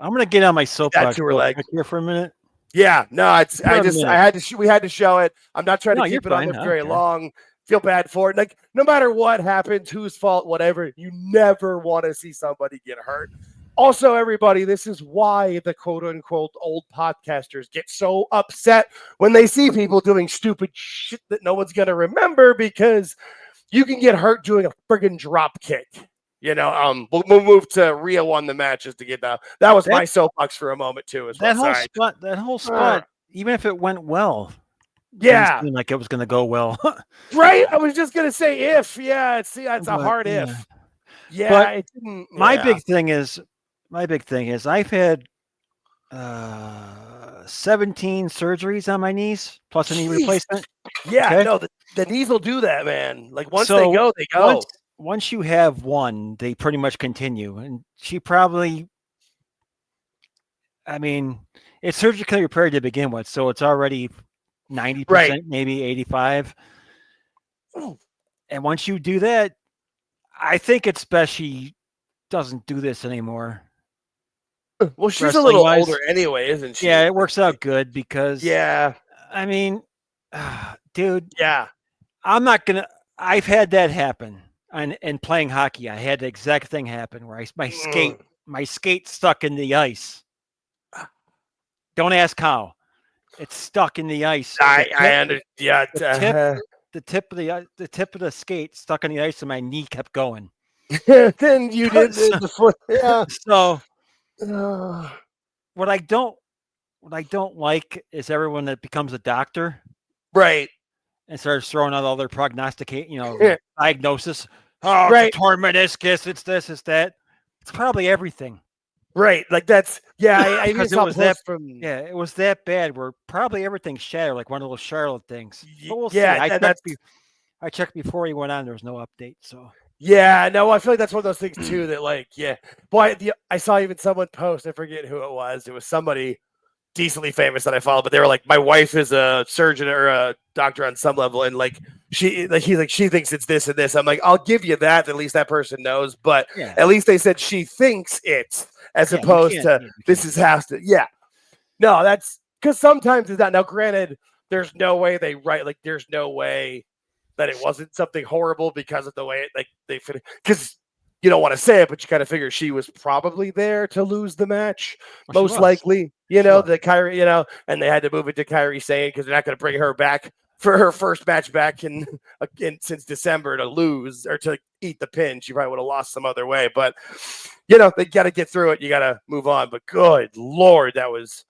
I'm gonna get on my soapbox to her leg here for a minute. Yeah, no, we had to show it. I'm not trying to keep it on there very long. Feel bad for it. Like, no matter what happens, whose fault, whatever, you never want to see somebody get hurt. Also, everybody, this is why the quote-unquote old podcasters get so upset when they see people doing stupid shit that no one's going to remember, because you can get hurt doing a friggin' drop kick. We'll move to Rhea won the match just to get that. That was my soapbox for a moment, too. As well. That whole spot, even if it went well, yeah, didn't seem like it was going to go well. Right? I was just going to say if. Yeah, it's a hard if. Yeah, but it didn't. My big thing is I've had 17 surgeries on my knees plus a knee replacement. Yeah, okay? No, the knees will do that, man. Like, once they go, they go. Once you have one, they pretty much continue. And she probably, it's surgically repaired to begin with, so it's already 90%, right, maybe 85%. And once you do that, I think it's best she doesn't do this anymore. Well, she's a little older anyway, isn't she? Yeah, it works out good because, yeah, dude, yeah, I've had that happen. And playing hockey, I had the exact thing happen where my skate stuck in the ice. Don't ask how. It's stuck in the ice. I understand. Yeah, the tip of the skate stuck in the ice, and my knee kept going. Then you did the foot. Yeah. So what I don't like is everyone that becomes a doctor, right, and starts throwing out all their diagnosis. Oh, right. It's a torn meniscus. It's this. It's that. It's probably everything. Right. Like, that's, yeah. I it was that bad where probably everything's shattered, like one of those Charlotte things. But we'll see. I checked before he went on. There was no update. So yeah, no, I feel like that's one of those things too that, like, yeah. Boy, I saw even someone post, I forget who it was. It was somebody decently famous that I follow, but they were like, my wife is a surgeon or a doctor on some level, and she thinks it's this and this. I'm like, I'll give you that. At least that person knows, but at least they said she thinks it, as opposed to this is has to. Yeah, no, that's because sometimes it's not. Now, granted, there's no way they write, like, there's no way that it wasn't something horrible because of the way they fit. Because you don't want to say it, but you kind of figure she was probably there to lose the match, most likely. The Kyrie, and they had to move it to Kyrie Sane because they're not going to bring her back for her first match back in since December to lose or to eat the pin. She probably would have lost some other way, but they got to get through it. You got to move on. But good Lord, that was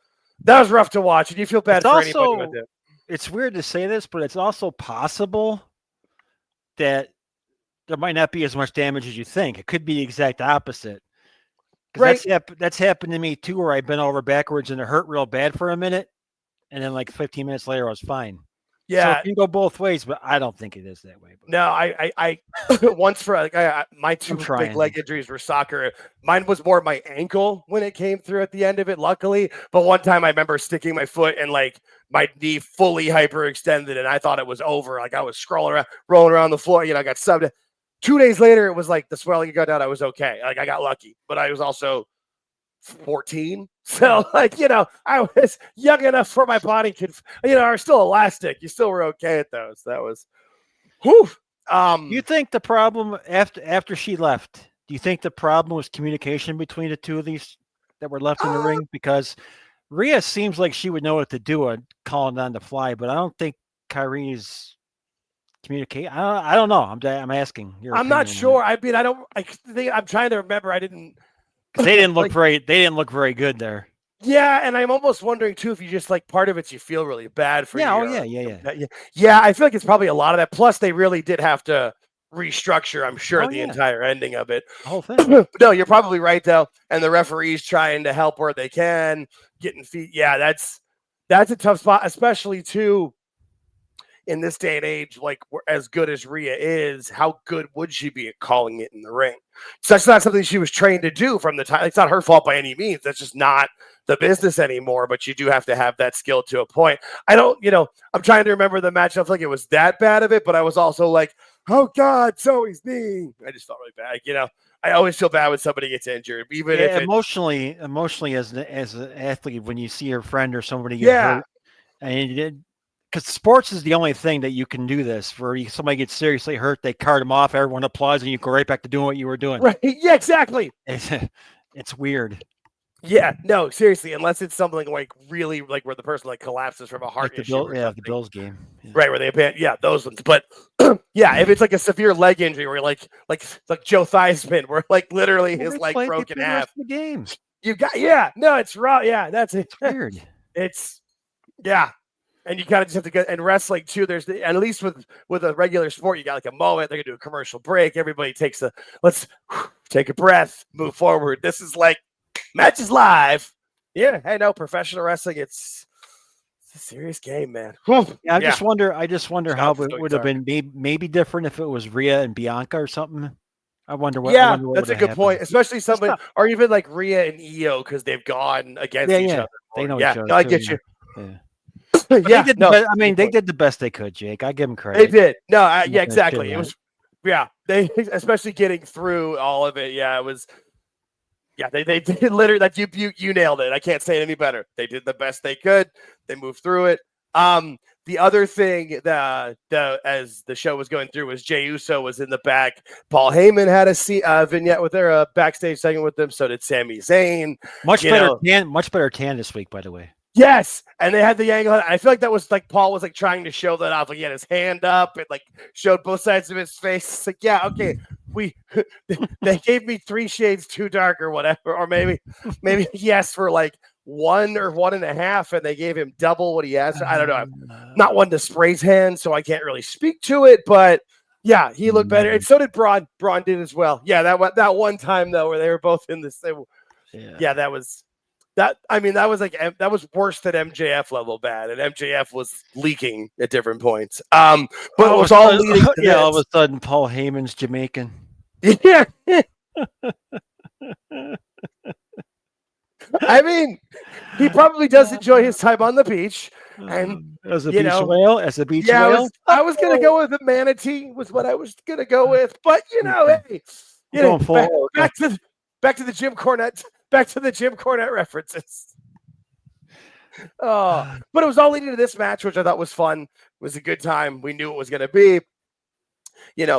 rough to watch, and you feel bad for anybody with it. It's weird to say this, but it's also possible that there might not be as much damage as you think. It could be the exact opposite. Right. That's happened to me too, where I've been over backwards and it hurt real bad for a minute, and then like 15 minutes later I was fine. Yeah, so it can go both ways, but I don't think it is that way. But. No, I once for my two big leg injuries were soccer. Mine was more my ankle when it came through at the end of it, luckily. But one time I remember sticking my foot and like my knee fully hyperextended, and I thought it was over. Like I was rolling around the floor. I got subbed. 2 days later, it was like the swelling got down. I was okay. Like I got lucky, but I was also 14. So I was young enough for my body could, are still elastic. You still were okay at those. That was, whew. You think the problem after she left, do you think the problem was communication between the two of these that were left in the ring? Because Rhea seems like she would know what to do on calling on the fly, but I don't think Kyrie's communicate. I don't know. I'm asking. I'm not sure. I mean, I'm trying to remember. I didn't. They didn't look They didn't look very good there. Yeah, and I'm almost wondering too if you just like part of it you feel really bad for. Yeah. Yeah. I feel like it's probably a lot of that. Plus, they really did have to restructure. I'm sure the entire ending of it. The whole thing. No, you're probably right though. And the referees trying to help where they can, getting feet. Yeah, that's a tough spot, especially too. In this day and age, like as good as Rhea is, how good would she be at calling it in the ring? So that's not something she was trained to do from the time. It's not her fault by any means. That's just not the business anymore. But you do have to have that skill to a point. I'm trying to remember the match. I don't think it was that bad of it, but I was also like, oh God, Zoe's knee. I just felt really bad. I always feel bad when somebody gets injured, even if emotionally as an athlete, when you see your friend or somebody get hurt, and because sports is the only thing that you can do this for. Somebody gets seriously hurt, they cart them off, everyone applauds, and you go right back to doing what you were doing. Right? Yeah, exactly. It's weird. Yeah, no, seriously, unless it's something like really like where the person like collapses from a heart issue. The Bills game. Yeah. Right, where those ones. But yeah, if it's like a severe leg injury where like Joe Theismann, where like literally his leg broke in half. The game. You got it's raw. Yeah, that's it. It's weird. And you kind of just have to get, and wrestling too. There's at least with a regular sport, you got like a moment. They're gonna do a commercial break. Everybody takes let's take a breath, move forward. This is like match is live. Yeah, hey, no, professional wrestling. It's a serious game, man. I just wonder how it would have been maybe different if it was Rhea and Bianca or something. I wonder what. Yeah, that's a good point. Especially somebody, or even like Rhea and Io, because they've gone against each other. They know each other. I get you. Yeah. Yeah, they did the best they could, Jake. I give them credit. They did. No, exactly. It was, they especially getting through all of it. Yeah, it was. Yeah, they did literally that. You nailed it. I can't say it any better. They did the best they could. They moved through it. The other thing that as the show was going through was Jey Uso was in the back. Paul Heyman had a vignette with their backstage segment with them. So did Sami Zayn. Much better tan this week, by the way. Yes, and they had the angle. I feel like that was like Paul was like trying to show that off. Like he had his hand up and like showed both sides of his face. It's like, yeah, okay, they gave me 3 shades too dark or whatever, or maybe he asked for like 1 or 1.5, and they gave him double what he asked. I don't know. I'm not one to spray his hand, so I can't really speak to it. But yeah, he looked better, and so did Braun. Braun did as well. Yeah, that one time though, where they were both in the same. Yeah, that was. That was worse than MJF level bad, and MJF was leaking at different points. But it was all leading to this. All of a sudden, Paul Heyman's Jamaican. Yeah. I mean, he probably does enjoy his time on the beach, and as a beach whale. Whale. I was gonna go with the manatee. Was what I was gonna go with, but hey, back to the Jim Cornette. Back to the Jim Cornette references. But it was all leading to this match, which I thought was fun. It was a good time. We knew it was going to be.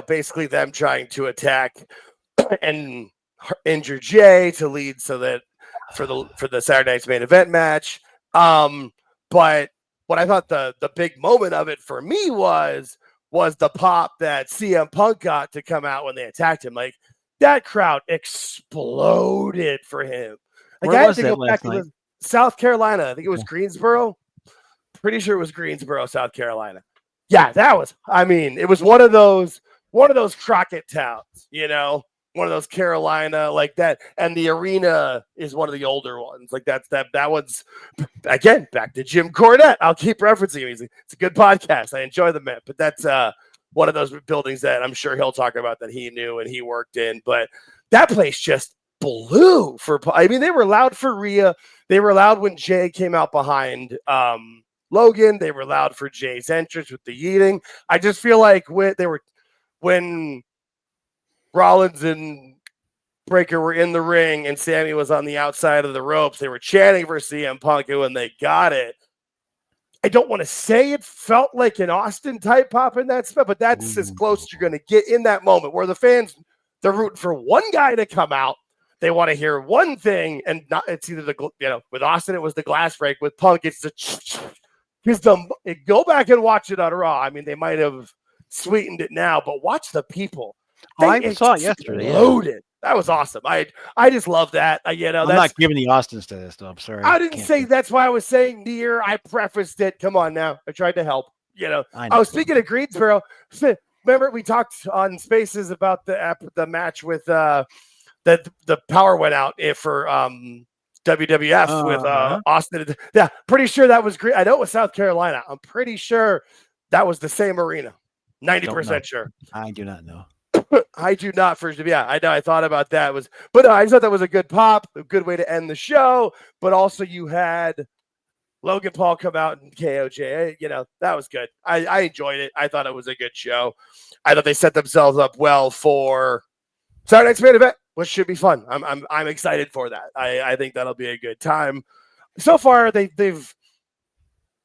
basically them trying to attack and injure Jay to lead so that for the Saturday night's main event match. But what I thought the big moment of it for me was the pop that CM Punk got to come out when they attacked him. Like, that crowd exploded for him. Like, I had to go back to South Carolina. I think it was Greensboro. Pretty sure it was Greensboro, South Carolina. Yeah, it was one of those Crockett towns, one of those Carolina like that. And the arena is one of the older ones. Like that one's, again, back to Jim Cornette. I'll keep referencing him. It's a good podcast. I enjoy the man, but that's one of those buildings that I'm sure he'll talk about that he knew and he worked in. But that place just blew they were loud for Rhea. They were loud when Jay came out behind Logan. They were loud for Jay's entrance with the yeeting. I just feel like when Rollins and Breaker were in the ring and Sammy was on the outside of the ropes, they were chanting for CM Punk, and when they got it, I don't want to say it felt like an Austin type pop in that spot, but that's as close as you're going to get in that moment where the fans, they're rooting for one guy to come out. They want to hear one thing, and it's either with Austin, it was the glass break. With Punk, it's go back and watch it on Raw. I mean, they might have sweetened it now, but watch the people. I saw it yesterday. Loaded. That was awesome. I just love that. I'm not giving the Austins to this, though. I'm sorry. I didn't say that's why I was saying near. I prefaced it. Come on now. I tried to help. I was speaking of Greensboro. Remember we talked on Spaces about the match with the power went out for WWF with Austin. Yeah, pretty sure that was great. I know it was South Carolina. I'm pretty sure that was the same arena. 90% sure. I do not know. I do not I know. I thought about that I just thought that was a good pop, a good way to end the show. But also you had Logan Paul come out and KOJ. That was good. I enjoyed it. I thought it was a good show. I thought they set themselves up well for Saturday night's main event, which should be fun. I'm excited for that. I think that'll be a good time. So far, they've.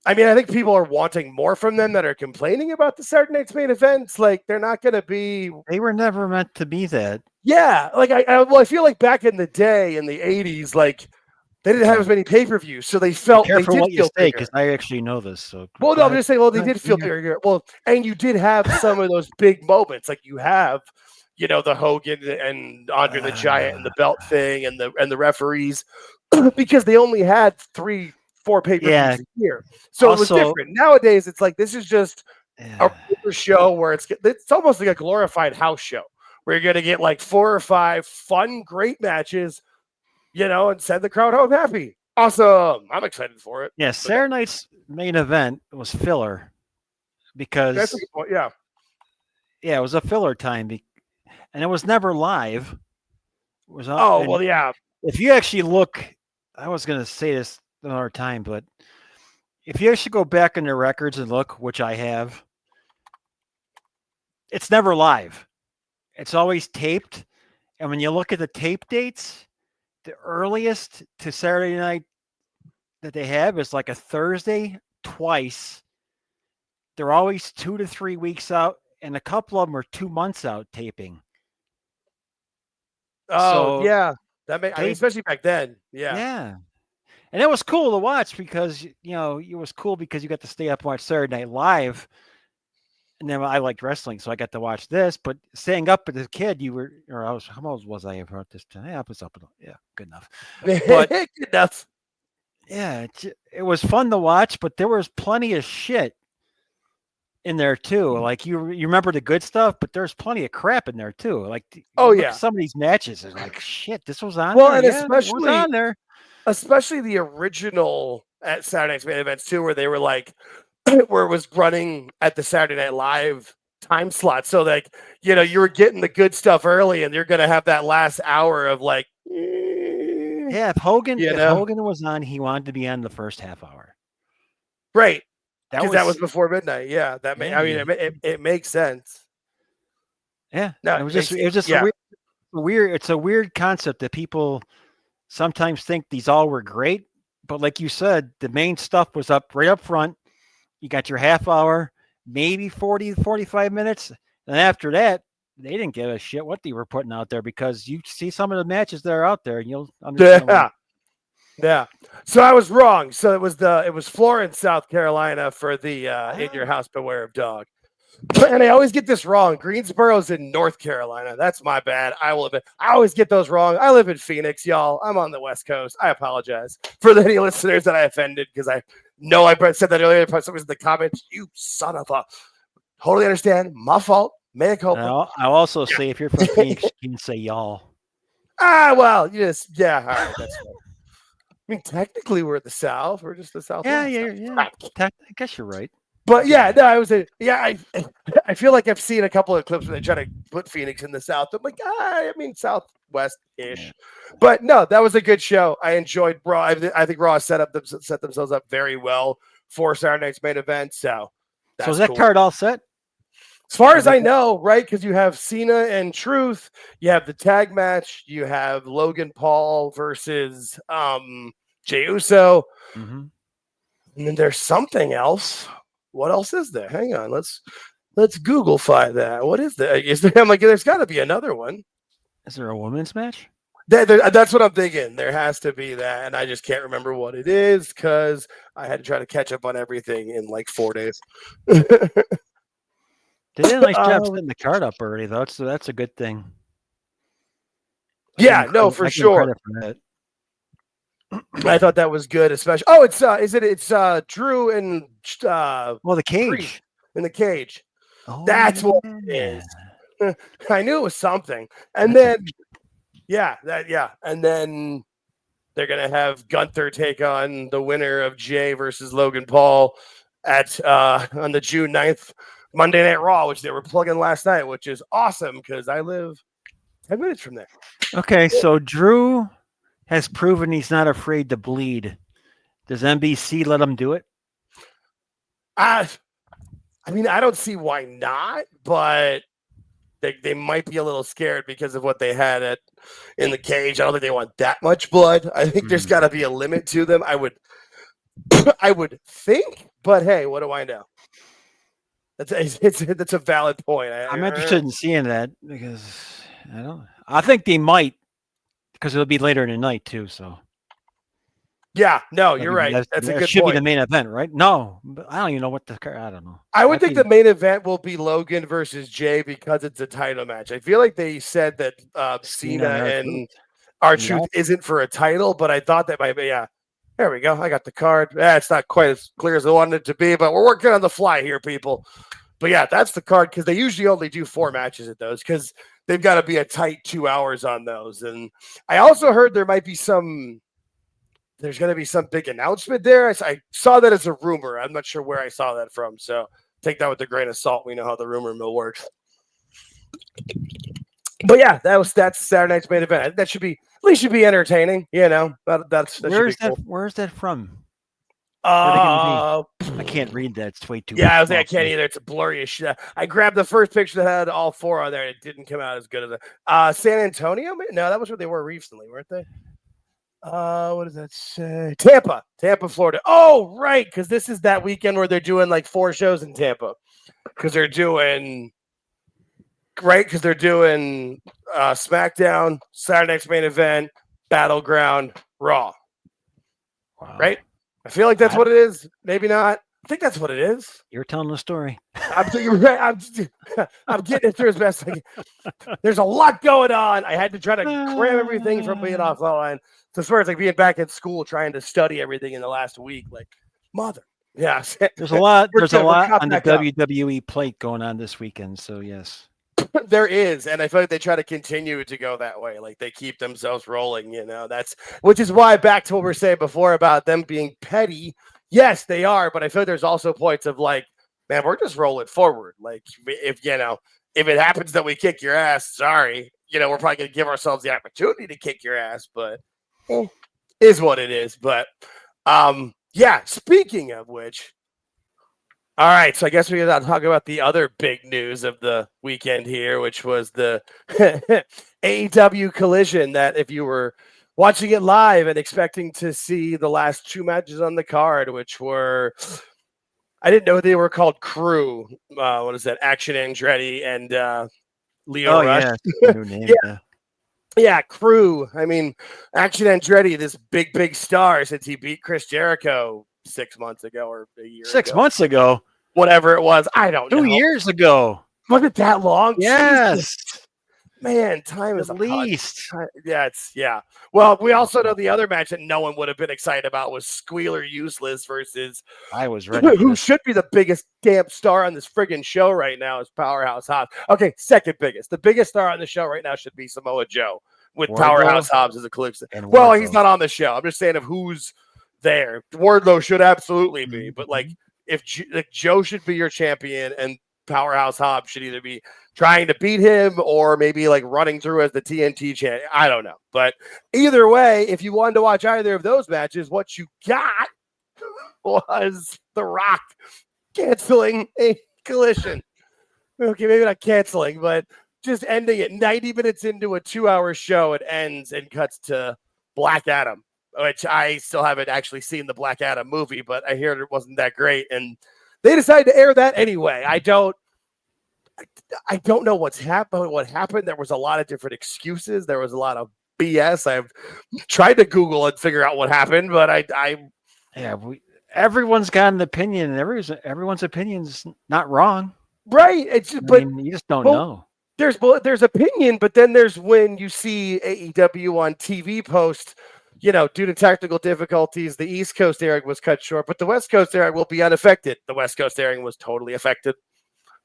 I think people are wanting more from them that are complaining about the Saturday night's main events. Like, they're not going to be. They were never meant to be that. Yeah, like I feel like back in the day in the 80s, like they didn't have as many pay-per-views, so they felt. Careful they did what feel you say, because I actually know this. So I'm just saying. Well, they did feel bigger. Well, and you did have some of those big moments, like you have, the Hogan and Andre the Giant and the belt thing and the referees, because they only had 3-4 pay-per-views a year. So also, it was different. Nowadays, it's like this is just a show where it's almost like a glorified house show where you're going to get like 4 or 5 fun, great matches, and send the crowd home happy. Awesome. I'm excited for it. Yeah, Saturday night's main event was filler because that's a good point. Yeah, it was a filler time, and it was never live. It was yeah. If you actually look, I was going to say this another time, but if you actually go back in the records and look, which I have, it's never live. It's always taped. And when you look at the tape dates, the earliest to Saturday night that they have is like a Thursday twice. They're always 2 to 3 weeks out, and a couple of them are 2 months out taping. Oh, yeah. Especially back then. Yeah. Yeah. And it was cool to watch because, it was cool because you got to stay up and watch Saturday Night Live. And then I liked wrestling, so I got to watch this. But staying up as a kid, how old was I about this time? Yeah, I was up. Yeah, good enough. But, good enough. Yeah, it was fun to watch, but there was plenty of shit in there too. Like you remember the good stuff, but there's plenty of crap in there too. Like, some of these matches is like, shit, this was on there. And especially it was on there. Especially the original at Saturday Night's main events too, where they were like, where it was running at the Saturday Night Live time slot. So like, you were getting the good stuff early, and you're going to have that last hour of like, yeah. If Hogan was on, he wanted to be on the first half hour. Right. That was before midnight. Yeah. It makes sense. Yeah. No, it was just weird. It's a weird concept that people sometimes think these all were great, but like you said, the main stuff was right up front. You got your half hour, maybe 40 to 45 minutes, And after that, they didn't give a shit what they were putting out there because you see some of the matches that are out there and you'll understand. Yeah. Yeah. So I was wrong. So it was Florence, South Carolina for the In Your House Beware of Dog. And I always get this wrong. Greensboro's in North Carolina. That's my bad. I will admit. I always get those wrong. I live in Phoenix, y'all. I'm on the West Coast. I apologize for any listeners that I offended because I know I said that earlier. Someone was in the comments. You son of a. Totally understand. My fault. Mea culpa. I'll also say if you're from Phoenix, you can say y'all. Well, yes. Yeah. All right. That's fine. I mean, technically, we're the South. We're just the South. Yeah. I guess you're right. But yeah, no, I feel like I've seen a couple of clips where they try to put Phoenix in the South. I'm like, I mean, Southwest-ish. Yeah. But no, that was a good show. I enjoyed Raw. I think Raw set themselves up very well for Saturday night's main event. So is that card all set? As far as I know, right? Because you have Cena and Truth, you have the tag match, you have Logan Paul versus Jey Uso, and then there's something else. What else is there? Hang on, let's Google-fy that. What is there? I'm like, there's got to be another one. Is there a women's match? That's what I'm thinking. There has to be that, and I just can't remember what it is because I had to try to catch up on everything in like 4 days. They did a nice job setting the card up already, though, so that's a good thing. Yeah, no, for sure. I thought that was good, especially. Oh, it's Drew and the cage. In the cage. Oh, that's what it is. I knew it was something. And then and then they're gonna have Gunther take on the winner of Jay versus Logan Paul at on the June 9th Monday Night Raw, which they were plugging last night, which is awesome because I live 10 minutes from there. Okay, so Drew has proven he's not afraid to bleed. Does NBC let him do it? I mean, I don't see why not, but they might be a little scared because of what they had in the cage. I don't think they want that much blood. I think there's got to be a limit to them. I would think, but hey, what do I know? That's a valid point. I'm interested in seeing that because I think they might because it'll be later in the night too. So yeah, no, you're right. That's a good point. Should be the main event, right? No, but I don't even know what I don't know. I would think the main event will be Logan versus Jay because it's a title match. I feel like they said that Cena and R-Truth isn't for a title, but I thought that might be. Yeah, there we go. I got the card. It's not quite as clear as I wanted it to be, but we're working on the fly here, people. But yeah, that's the card because they usually only do 4 matches at those because they've got to be a tight 2 hours on those. And I also heard there's going to be some big announcement there. I saw that as a rumor. I'm not sure where I saw that from. So take that with a grain of salt. We know how the rumor mill works. But yeah, that's Saturday night's main event. That should be entertaining. You know, that where's that? Cool. Where's that from? I can't read that. It's way too. Yeah, I can't either. It's a blurry as shit. I grabbed the first picture that had all 4 on there. And it didn't come out as good as that. San Antonio? No, that was where they were recently, weren't they? What does that say? Tampa, Florida. Oh, right, because this is that weekend where they're doing like 4 shows in Tampa. Because they're doing SmackDown, Saturday night's main event, Battleground, Raw. Wow. Right? I feel like that's what it is. Maybe not. I think that's what it is. You're telling the story. I'm getting it through as best I can. There's a lot going on. I had to try to cram everything from being off the line. So I swear it's like being back in school trying to study everything in the last week. Like, mother. Yeah. There's a lot on the WWE plate going on this weekend. So yes. There is, and I feel like they try to continue to go that way. Like they keep themselves rolling, you know. Which is why, back to what we were saying before about them being petty. Yes, they are, but I feel like there's also points of like, man, we're just rolling forward. Like if it happens that we kick your ass, sorry, we're probably gonna give ourselves the opportunity to kick your ass, but is what it is. But yeah. Speaking of which. All right, so I guess we're going to talk about the other big news of the weekend here, which was the AEW Collision that if you were watching it live and expecting to see the last 2 matches on the card, which were I didn't know they were called Crew. What is that? Action Andretti and Leo Rush. Yeah, new name. Yeah. Yeah, Crew. I mean, Action Andretti, this big star since he beat Chris Jericho 6 months ago or a year 6 months ago. Whatever it was. I don't know. 2 years ago. Was it that long? Yes. Jesus. Man, time is at least. Yeah. Well, we also know the other match that no one would have been excited about was Squealer Useless versus I was ready. Who should be the biggest damn star on this friggin' show right now is Powerhouse Hobbs. Okay, second biggest. The biggest star on the show right now should be Samoa Joe with Powerhouse Hobbs as a colleague. Well, he's not on the show. I'm just saying of who's there. Wardlow should absolutely be, but like if Joe should be your champion and Powerhouse Hobbs should either be trying to beat him or maybe like running through as the TNT champ. I don't know. But either way, if you wanted to watch either of those matches, what you got was The Rock canceling a collision. Okay, maybe not canceling, but just ending it 90 minutes into a 2-hour show. It ends and cuts to Black Adam, which I still haven't actually seen the Black Adam movie, but I hear it wasn't that great. And they decided to air that anyway. I don't know what happened. There was a lot of different excuses. There was a lot of BS. I've tried to Google and figure out what happened, but everyone's got an opinion, and everyone's opinion's not wrong. Right. It's just, you just don't know. There's opinion, but then there's when you see AEW on TV post, due to technical difficulties, the East Coast airing was cut short, but the West Coast airing will be unaffected. The West Coast airing was totally affected.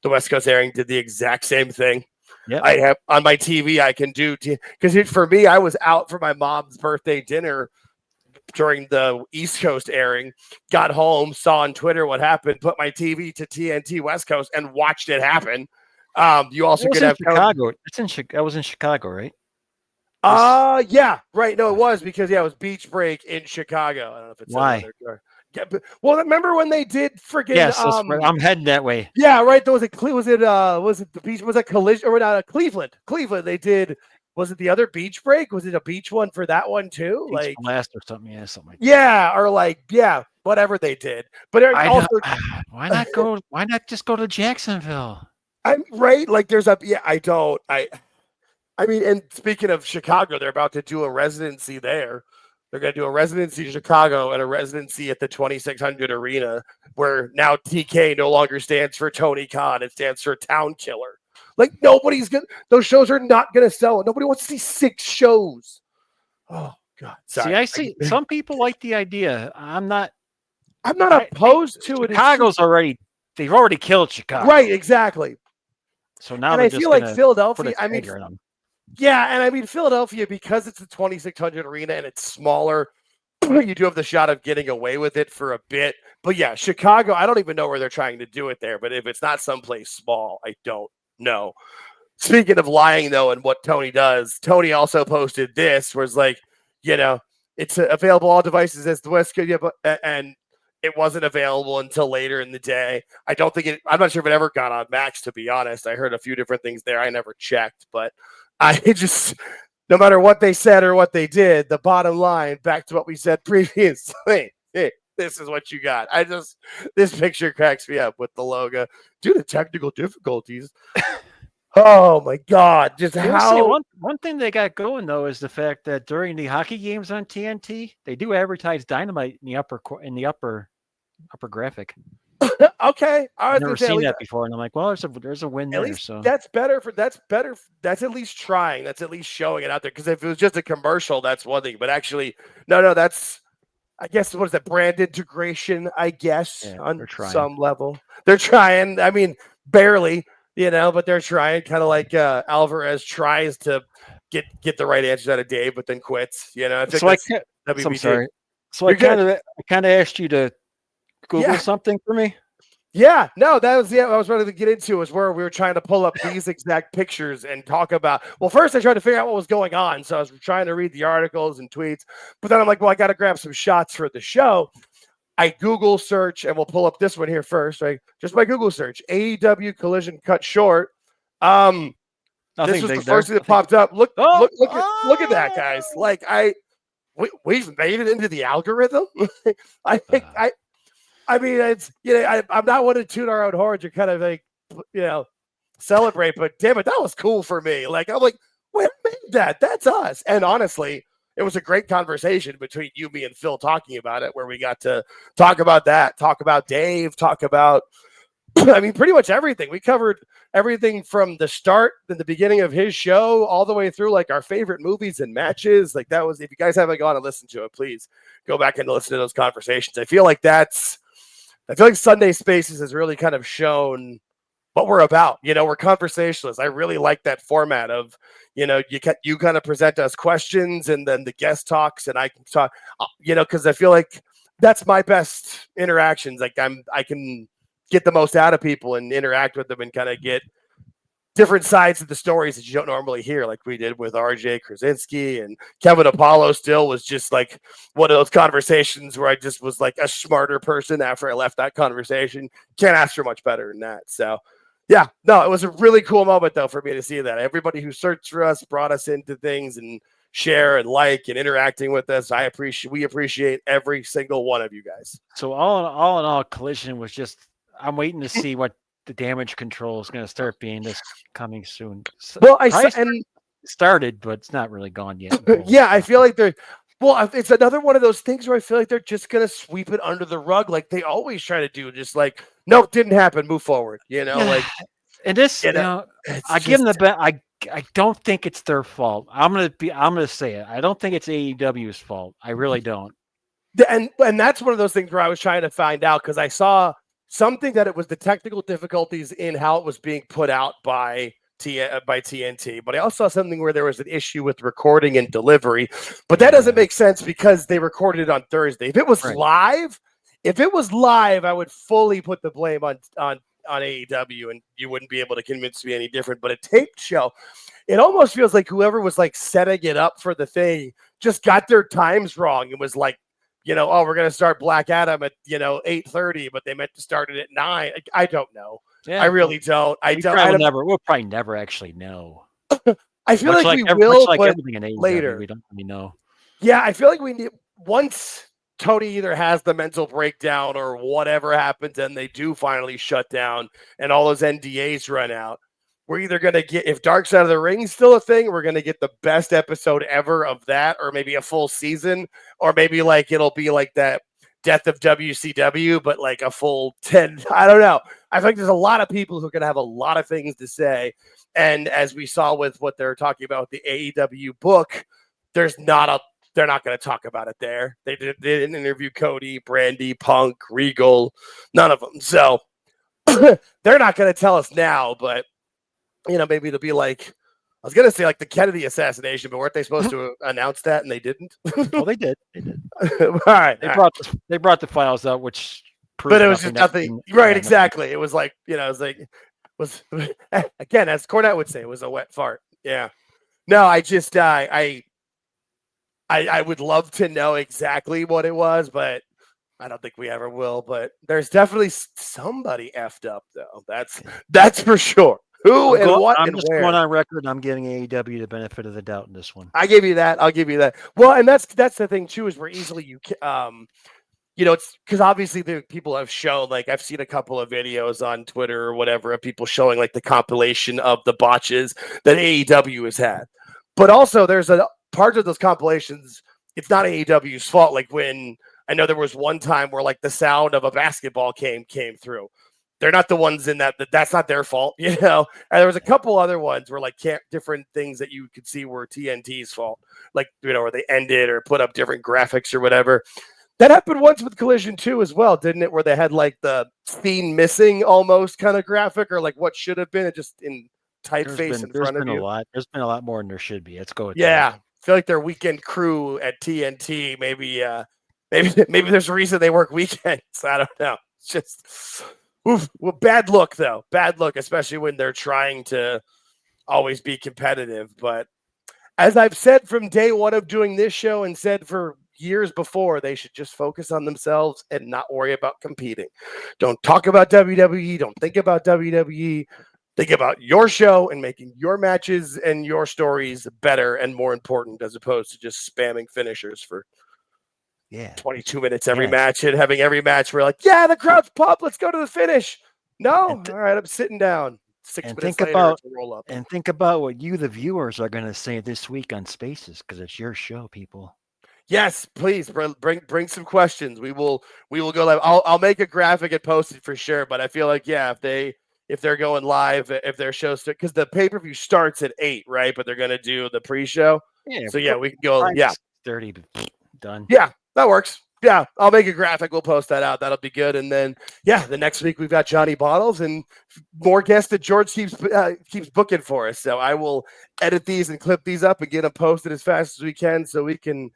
The West Coast airing did the exact same thing. Yep. I have on my TV, I can do, because for me, I was out for my mom's birthday dinner during the East Coast airing, got home, saw on Twitter what happened, put my TV to TNT West Coast and watched it happen. You also could have Chicago. That was in Chicago, right? Yeah, right. No, it was because it was Beach Break in Chicago. I don't know if it's why. Yeah, well, remember when they did friggin' yes, I'm heading that way. Yeah, right. Was it the beach? Was it Collision or not? Cleveland. They did. Was it the other Beach Break? Was it a beach one for that one too? Beach like Blast or something? Yeah, something like that. Yeah, or whatever they did. But why not go? Why not just go to Jacksonville? I'm right. Like I mean, and speaking of Chicago, they're about to do a residency there. They're going to do a residency in Chicago and a residency at the 2600 Arena, where now TK no longer stands for Tony Khan. It stands for Town Killer. Like, those shows are not going to sell. Nobody wants to see 6 shows. Oh, God. Sorry. See, some people like the idea. I'm not opposed to it. They've already killed Chicago. Right, exactly. So now I feel like Philadelphia, Philadelphia, because it's the 2600 Arena and it's smaller, you do have the shot of getting away with it for a bit. But yeah, Chicago, I don't even know where they're trying to do it there. But if it's not someplace small, I don't know. Speaking of lying, though, and what Tony does, Tony also posted this, where it's like, it's available all devices as the West Coast, and it wasn't available until later in the day. I'm not sure if it ever got on Max, to be honest. I heard a few different things there. I never checked, but no matter what they said or what they did, the bottom line, back to what we said previously, hey, this is what you got. This picture cracks me up with the logo. Due to technical difficulties. Oh my God. One thing they got going though is the fact that during the hockey games on TNT, they do advertise Dynamite in the upper graphic. Okay. I've never seen that before, and I'm like, well, there's a win there. So that's better. That's at least trying. That's at least showing it out there. Because if it was just a commercial, that's one thing. But actually, no, that's, I guess, what is that, brand integration? I guess on some level, they're trying. I mean, barely, but they're trying. Kind of like Alvarez tries to get the right answers out of Dave, but then quits. I'm sorry. So I kind of asked you to Google something for me. Yeah, no, that was I was ready to get into is where we were trying to pull up these exact pictures and talk about. Well, first I tried to figure out what was going on, so I was trying to read the articles and tweets, but then I'm like, well, I got to grab some shots for the show. I Google search, and we'll pull up this one here first, right? Just by Google search, AEW Collision cut short. This was the first thing that popped up. Look at that, guys! Like we've made it into the algorithm. I think I mean, it's I'm not one to toot our own horns or kind of like celebrate, but damn it, that was cool for me. Like I'm like, wait, made that? That's us. And honestly, it was a great conversation between you, me, and Phil talking about it, where we got to talk about that, talk about Dave, talk about I mean, pretty much everything. We covered everything from the start and the beginning of his show all the way through like our favorite movies and matches. Like that was, if you guys haven't gone and listened to it, please go back and listen to those conversations. I feel like Sunday Spaces has really kind of shown what we're about. We're conversationalists. I really like that format of, you kind of present us questions and then the guest talks and I can talk, because I feel like that's my best interactions. Like I can get the most out of people and interact with them and kind of get different sides of the stories that you don't normally hear, like we did with RJ Krasinski and Kevin Apollo. Still was just like one of those conversations where I just was like a smarter person after I left that conversation. Can't ask for much better than that. So yeah, no, it was a really cool moment though for me to see that. Everybody who searched for us brought us into things and share and like and interacting with us. We appreciate every single one of you guys. So all in all, Collision was just, I'm waiting to see what the damage control is going to start being this coming soon. Well, started, but it's not really gone yet. Yeah, I feel like it's another one of those things where I feel like they're just going to sweep it under the rug like they always try to do. Just like, no, it didn't happen. Move forward. Like, and this, I give them the bet. I don't think it's their fault. I'm gonna say it. I don't think it's AEW's fault. I really don't. And that's one of those things where I was trying to find out because I saw something that it was the technical difficulties in how it was being put out by TNT, but I also saw something where there was an issue with recording and delivery. But that doesn't make sense because they recorded it on Thursday. If it was live, I would fully put the blame on AEW, and you wouldn't be able to convince me any different. But a taped show, it almost feels like whoever was like setting it up for the thing just got their times wrong. It was like, oh, we're going to start Black Adam at, 8:30, but they meant to start it at 9. I don't know. Yeah, I really don't. We'll probably never actually know. I feel like we will, but everything in AEW, later. We don't really know. Yeah, I feel like we need, once Tony either has the mental breakdown or whatever happens and they do finally shut down and all those NDAs run out, we're either going to get, if Dark Side of the Ring is still a thing, we're going to get the best episode ever of that, or maybe a full season, or maybe like it'll be like that Death of WCW, but like a full 10. I don't know. I think there's a lot of people who are going to have a lot of things to say. And as we saw with what they're talking about with the AEW book, they're not going to talk about it there. They didn't interview Cody, Brandy, Punk, Regal, none of them. So they're not going to tell us now, but maybe it'll be like, I was going to say like the Kennedy assassination, but weren't they supposed to announce that and they didn't? Well, they did. All right. They brought the files out, which proved but it was just nothing. Right. Exactly. It was like, it was again, as Cornette would say, it was a wet fart. Yeah. No, I just, I would love to know exactly what it was, but I don't think we ever will. But there's definitely somebody effed up, though. That's for sure. Who and what and where? I'm just going on record. I'm giving AEW the benefit of the doubt in this one. I give you that. I'll give you that. Well, and that's the thing too, is where easily it's because obviously the people have shown, like I've seen a couple of videos on Twitter or whatever of people showing like the compilation of the botches that AEW has had. But also there's a part of those compilations, it's not AEW's fault. Like when I know there was one time where like the sound of a basketball came through. They're not the ones in that's not their fault, And there was a couple other ones where like different things that you could see were TNT's fault, like, where they ended or put up different graphics or whatever. That happened once with Collision 2 as well, didn't it? Where they had like the scene missing almost kind of graphic, or like what should have been just in typeface in front of you. There's been a lot more than there should be. Let's go with that. I feel like their weekend crew at TNT, maybe there's a reason they work weekends. I don't know. It's just... Oof. Well, bad look, though. Bad look, especially when they're trying to always be competitive. But as I've said from day one of doing this show and said for years before, they should just focus on themselves and not worry about competing. Don't talk about WWE. Don't think about WWE. Think about your show and making your matches and your stories better and more important, as opposed to just spamming finishers for Yeah. 22 minutes every Yes. match, and having every match we're like, yeah, the crowd's pumped. Let's go to the finish. No, And all right, I'm sitting down. 6 and minutes think later, about- it's a roll up. And think about what you, the viewers, are going to say this week on Spaces, because it's your show, people. Yes, please bring some questions. We will go live. I'll make a graphic and post it for sure. But I feel like, yeah, if they're going live, if their show because the pay-per-view starts at 8, right? But they're gonna do the pre-show. Yeah. So yeah, we can go. Yeah, 30 done. yeah, that works. Yeah, I'll make a graphic. We'll post that out. That'll be good. And then, yeah, the next week we've got Johnny Bottles and more guests that George keeps booking for us. So I will edit these and clip these up and get them posted as fast as we can, so we can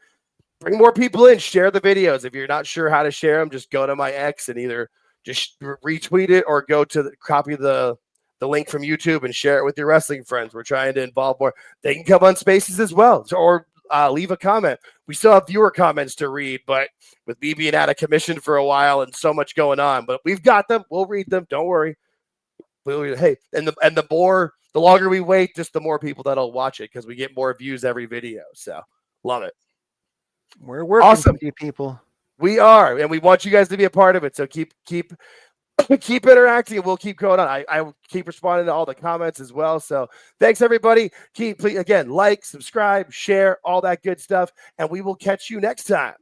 bring more people in. Share the videos. If you're not sure how to share them, just go to my X and either just retweet it or go to copy the link from YouTube and share it with your wrestling friends. We're trying to involve more. They can come on Spaces as well, or leave a comment. We still have viewer comments to read, but with me being out of commission for a while and so much going on, but we've got them. We'll read them. Don't worry. Hey, and the longer we wait, just the more people that'll watch it, because we get more views every video. So love it. We're working Awesome. with you people. We are, and we want you guys to be a part of it. So keep interacting, and we'll keep going on. I will keep responding to all the comments as well. So thanks, everybody. Please, again, like, subscribe, share, all that good stuff, and we will catch you next time.